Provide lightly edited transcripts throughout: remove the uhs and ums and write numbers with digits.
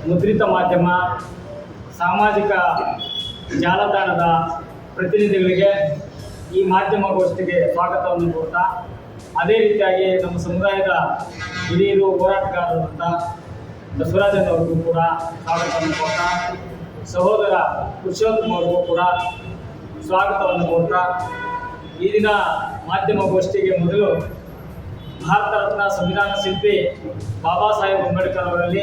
ಮುದ್ರಿತ ಮಾಧ್ಯಮ, ಸಾಮಾಜಿಕ ಜಾಲತಾಣದ ಪ್ರತಿನಿಧಿಗಳಿಗೆ ಈ ಮಾಧ್ಯಮಗೋಷ್ಠಿಗೆ ಸ್ವಾಗತವನ್ನು ಕೋರ್ತಾ, ಅದೇ ರೀತಿಯಾಗಿ ನಮ್ಮ ಸಮುದಾಯದ ಹಿರಿಯರು ಹೋರಾಟಗಾರರಾದಂಥ ಬಸವರಾಜನವರಿಗೂ ಕೂಡ ಸ್ವಾಗತವನ್ನು ಕೋರ್ತಾ, ಸಹೋದರ ಪುರುಷೋತ್ತಮ ಅವರಿಗೂ ಕೂಡ ಸ್ವಾಗತವನ್ನು ಕೋರ್ತಾ, ಈ ದಿನ ಮಾಧ್ಯಮಗೋಷ್ಠಿಗೆ ಮೊದಲು ಭಾರತ ರತ್ನ ಸಂವಿಧಾನ ಶಿಲ್ಪಿ ಬಾಬಾ ಸಾಹೇಬ್ ಅಂಬೇಡ್ಕರ್ ಅವರಲ್ಲಿ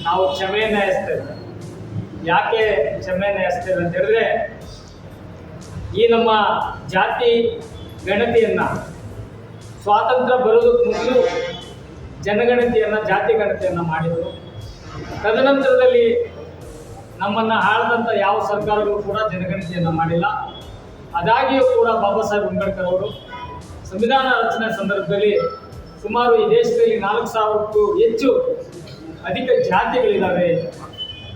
ನಾವು ಕ್ಷಮೆಯನ್ನು ಯಾಚಿಸ್ತೇವೆ. ಯಾಕೆ ಕ್ಷಮೆಯನ್ನು ಯಾಚಿಸ್ತೇವೆ ಅಂತ ಹೇಳಿದ್ರೆ, ಈ ನಮ್ಮ ಜಾತಿ ಗಣತಿಯನ್ನು ಸ್ವಾತಂತ್ರ್ಯ ಬರೋದಕ್ಕೆ ಮೊದಲು ಜನಗಣತಿಯನ್ನು, ಜಾತಿ ಗಣತಿಯನ್ನು ಮಾಡಿದರು. ತದನಂತರದಲ್ಲಿ ನಮ್ಮನ್ನು ಆಳದಂಥ ಯಾವ ಸರ್ಕಾರಗಳು ಕೂಡ ಜನಗಣತಿಯನ್ನು ಮಾಡಿಲ್ಲ. ಅದಾಗಿಯೂ ಕೂಡ ಬಾಬಾ ಸಾಹೇಬ್ ಅಂಬೇಡ್ಕರ್ ಅವರು ಸಂವಿಧಾನ ರಚನೆ ಸಂದರ್ಭದಲ್ಲಿ ಸುಮಾರು ಈ ದೇಶದಲ್ಲಿ 4,000ಕ್ಕೂ ಹೆಚ್ಚು ಅಧಿಕ ಜಾತಿಗಳಿದ್ದಾವೆ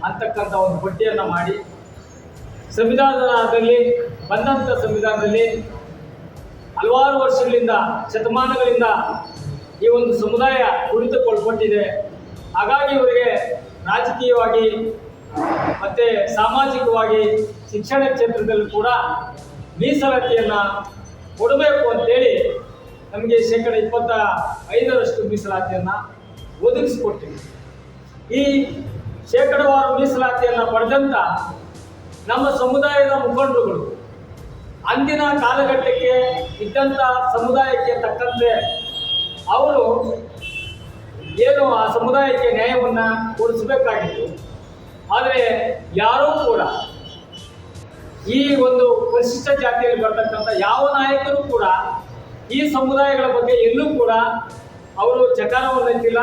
ಅಂತಕ್ಕಂಥ ಒಂದು ಪಟ್ಟಿಯನ್ನು ಮಾಡಿ ಸಂವಿಧಾನದಲ್ಲಿ ಬಂದಂಥ ಸಂವಿಧಾನದಲ್ಲಿ ಹಲವಾರು ವರ್ಷಗಳಿಂದ, ಶತಮಾನಗಳಿಂದ ಈ ಒಂದು ಸಮುದಾಯ ಕುಳಿತುಕೊಳ್ಪಟ್ಟಿದೆ. ಹಾಗಾಗಿ ಇವರಿಗೆ ರಾಜಕೀಯವಾಗಿ ಮತ್ತು ಸಾಮಾಜಿಕವಾಗಿ ಶಿಕ್ಷಣ ಕ್ಷೇತ್ರದಲ್ಲಿ ಕೂಡ ಮೀಸಲಾತಿಯನ್ನು ಕೊಡಬೇಕು ಅಂತೇಳಿ ನಮಗೆ 25% ಮೀಸಲಾತಿಯನ್ನು ಒದಗಿಸಿಕೊಟ್ಟಿವಿ. ಈ ಶೇಕಡವಾರು ಮೀಸಲಾತಿಯನ್ನು ಪಡೆದಂಥ ನಮ್ಮ ಸಮುದಾಯದ ಮುಖಂಡರುಗಳು ಅಂದಿನ ಕಾಲಘಟ್ಟಕ್ಕೆ ಇದ್ದಂಥ ಸಮುದಾಯಕ್ಕೆ ತಕ್ಕಂತೆ ಅವರು ಏನು ಆ ಸಮುದಾಯಕ್ಕೆ ನ್ಯಾಯವನ್ನು ಕೊಡಿಸಬೇಕಾಗಿತ್ತು. ಆದರೆ ಯಾರೂ ಕೂಡ ಈ ಒಂದು ಪರಿಶಿಷ್ಟ ಜಾತಿಯಲ್ಲಿ ಬರ್ತಕ್ಕಂಥ ಯಾವ ನಾಯಕರು ಕೂಡ ಈ ಸಮುದಾಯಗಳ ಬಗ್ಗೆ ಎಲ್ಲೂ ಕೂಡ ಅವರು ಚಕಾರವನ್ನು ಎತ್ತಿಲ್ಲ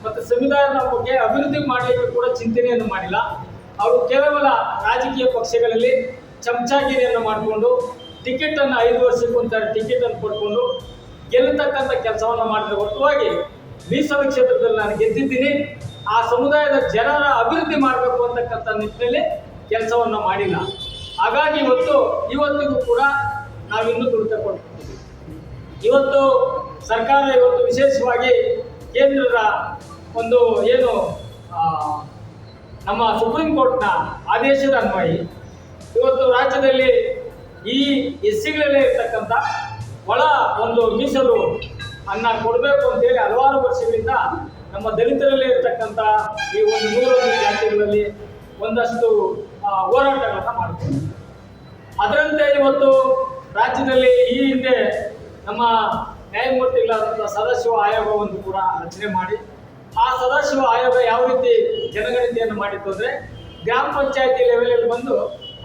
ಮತ್ತು ಸಂವಿಧಾನದ ಬಗ್ಗೆ ಅಭಿವೃದ್ಧಿ ಮಾಡಲಿಕ್ಕೆ ಕೂಡ ಚಿಂತನೆಯನ್ನು ಮಾಡಿಲ್ಲ. ಅವರು ಕೇವಲ ರಾಜಕೀಯ ಪಕ್ಷಗಳಲ್ಲಿ ಚಮಚಾಗಿರಿಯನ್ನು ಮಾಡಿಕೊಂಡು ಟಿಕೆಟನ್ನು 5 ವರ್ಷಕ್ಕೊಂದು ಟಿಕೆಟನ್ನು ಕೊಟ್ಕೊಂಡು ಗೆಲ್ಲತಕ್ಕಂಥ ಕೆಲಸವನ್ನು ಮಾಡಿದ್ರೆ ಹೊರತುವಾಗಿ ಮೀಸಲು ಕ್ಷೇತ್ರದಲ್ಲಿ ನಾನು ಗೆದ್ದಿದ್ದೀನಿ, ಆ ಸಮುದಾಯದ ಜನರ ಅಭಿವೃದ್ಧಿ ಮಾಡಬೇಕು ಅಂತಕ್ಕಂಥ ನಿಟ್ಟಿನಲ್ಲಿ ಕೆಲಸವನ್ನು ಮಾಡಿಲ್ಲ. ಹಾಗಾಗಿ ಇವತ್ತಿಗೂ ಕೂಡ ನಾವಿನ್ನೂ ದುಡಿತಕೊಳ್ತೀವಿ. ಇವತ್ತು ಸರ್ಕಾರ ವಿಶೇಷವಾಗಿ ಕೇಂದ್ರದ ಒಂದು ಏನು ನಮ್ಮ ಸುಪ್ರೀಂ ಕೋರ್ಟ್ನ ಆದೇಶದ ಅನ್ವಯ ಇವತ್ತು ರಾಜ್ಯದಲ್ಲಿ ಈ ಎಸ್ಸಿಗಳಲ್ಲೇ ಇರ್ತಕ್ಕಂಥ ಒಳ ಒಂದು ಮೀಸಲು ಕೊಡಬೇಕು ಅಂತೇಳಿ ಹಲವಾರು ವರ್ಷಗಳಿಂದ ನಮ್ಮ ದಲಿತರಲ್ಲೇ ಇರ್ತಕ್ಕಂಥ ಈ ಒಂದು 101 ಜಾತಿಗಳಲ್ಲಿ ಒಂದಷ್ಟು ಹೋರಾಟಗಳನ್ನು ಮಾಡ್ತಾರೆ. ಅದರಂತೆ ಇವತ್ತು ರಾಜ್ಯದಲ್ಲಿ ಈ ಹಿಂದೆ ನಮ್ಮ ನ್ಯಾಯಮೂರ್ತಿಗಳಾದಂಥ ಸದಾಶಿವ ಆಯೋಗವನ್ನು ಕೂಡ ರಚನೆ ಮಾಡಿ, ಆ ಸದಾಶಿವ ಆಯೋಗ ಯಾವ ರೀತಿ ಜನಗಣತಿಯನ್ನು ಮಾಡಿತ್ತು ಅಂದರೆ ಗ್ರಾಮ ಪಂಚಾಯತಿ ಲೆವೆಲಲ್ಲಿ ಬಂದು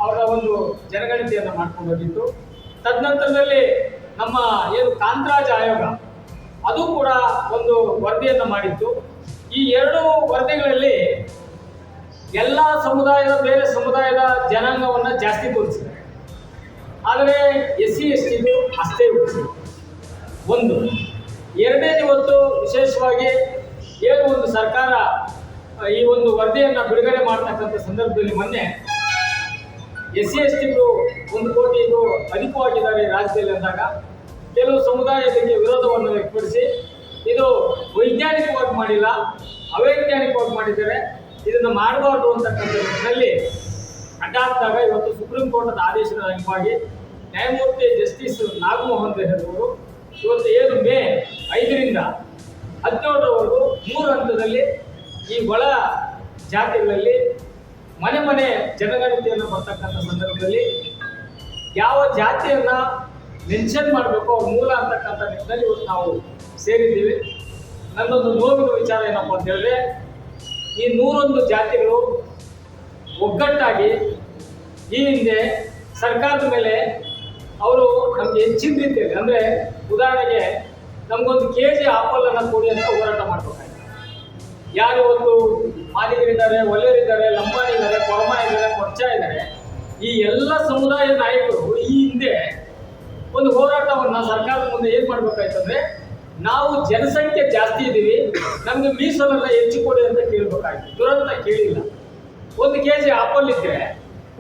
ಅವರ ಒಂದು ಜನಗಣತಿಯನ್ನು ಮಾಡ್ಕೊಂಡು ಹೋಗಿತ್ತು. ತದನಂತರದಲ್ಲಿ ನಮ್ಮ ಏನು ಕಾಂತರಾಜ್ ಆಯೋಗ ಅದು ಕೂಡ ಒಂದು ವರದಿಯನ್ನು ಮಾಡಿತ್ತು. ಈ 2 ವರದಿಗಳಲ್ಲಿ ಎಲ್ಲ ಸಮುದಾಯದ ಬೇರೆ ಸಮುದಾಯದ ಜನಾಂಗವನ್ನು ಜಾಸ್ತಿ ತೋರಿಸಿದೆ, ಆದರೆ SC STಗೂ ಅಷ್ಟೇ ಉಳಿಸಿದೆ. ಒಂದು ಎರಡನೇದು ಇವತ್ತು ವಿಶೇಷವಾಗಿ ಏನು ಒಂದು ಸರ್ಕಾರ ಈ ಒಂದು ವರದಿಯನ್ನು ಬಿಡುಗಡೆ ಮಾಡ್ತಕ್ಕಂಥ ಸಂದರ್ಭದಲ್ಲಿ ಮೊನ್ನೆ SC STಗಳು 1 ಕೋಟಿಗೂ ಅಧಿಕವಾಗಿದ್ದಾರೆ ರಾಜ್ಯದಲ್ಲಿ ಅಂದಾಗ ಕೆಲವು ಸಮುದಾಯ ಇದಕ್ಕೆ ವಿರೋಧವನ್ನು ವ್ಯಕ್ತಪಡಿಸಿ ಇದು ವೈಜ್ಞಾನಿಕವಾಗಿ ಮಾಡಿಲ್ಲ, ಅವೈಜ್ಞಾನಿಕವಾಗಿ ಮಾಡಿದ್ದಾರೆ, ಇದನ್ನು ಮಾಡಬಾರ್ದು ಅಂತಕ್ಕಂಥ ನಿಟ್ಟಿನಲ್ಲಿ ಅಡ್ಡಾಡ್ದಾಗ ಇವತ್ತು ಸುಪ್ರೀಂ ಕೋರ್ಟ್ನ ಆದೇಶದ ಅಂಗವಾಗಿ ನ್ಯಾಯಮೂರ್ತಿ ಜಸ್ಟಿಸ್ ನಾಗಮೋಹನ್ ರೆಹರ್ ಅವರು ಇವತ್ತು ಏನು ಮೇ 5ರಿಂದ 17ರವರೆಗೂ 3 ಹಂತದಲ್ಲಿ ಈ ಒಳ ಜಾತಿಗಳಲ್ಲಿ ಮನೆ ಜನಗಣತಿಯನ್ನು ಬರ್ತಕ್ಕಂಥ ಸಂದರ್ಭದಲ್ಲಿ ಯಾವ ಜಾತಿಯನ್ನು ಮೆನ್ಷನ್ ಮಾಡಬೇಕು ಅವ್ರ ಮೂಲ ಅಂತಕ್ಕಂಥ ನಿಟ್ಟಿನಲ್ಲಿ ಇವತ್ತು ನಾವು ಸೇರಿದ್ದೀವಿ. ನನ್ನೊಂದು ನೋವಿನ ವಿಚಾರ ಏನಪ್ಪ ಅಂತ ಹೇಳಿದ್ರೆ, ಈ 101 ಜಾತಿಗಳು ಒಗ್ಗಟ್ಟಾಗಿ ಈ ಹಿಂದೆ ಸರ್ಕಾರದ ಮೇಲೆ ಅವರು ನಮಗೆ ಹೆಚ್ಚಿನ ರೀತಿಯಲ್ಲಿ, ಅಂದರೆ ಉದಾಹರಣೆಗೆ ನಮಗೊಂದು kg ಆಪಲನ್ನು ಕೊಡಿ ಅಂತ ಹೋರಾಟ ಮಾಡಬೇಕಾಗಿದೆ. ಯಾರು ಇವತ್ತು ಮಾದಿಗರಿದ್ದಾರೆ, ಒಲೆಯರಿದ್ದಾರೆ, ಲಂಬಾಣಿದ್ದಾರೆ, ಕೊರಮ ಇದ್ದಾರೆ, ಕೊಚ್ಚ ಇದ್ದಾರೆ, ಈ ಎಲ್ಲ ಸಮುದಾಯ ನಾಯಕರು ಈ ಹಿಂದೆ ಒಂದು ಹೋರಾಟವನ್ನು ಸರ್ಕಾರದ ಮುಂದೆ ಏನು ಮಾಡಬೇಕಾಯ್ತು ಅಂದರೆ, ನಾವು ಜನಸಂಖ್ಯೆ ಜಾಸ್ತಿ ಇದ್ದೀವಿ, ನಮಗೆ ಮೀಸಲನ್ನು ಹೆಚ್ಚು ಕೊಡಿ ಅಂತ ಕೇಳಬೇಕಾಯ್ತು. ದುರಂತ ಕೇಳಿಲ್ಲ. 1 kg ಆಪಲ್ ಇದ್ದರೆ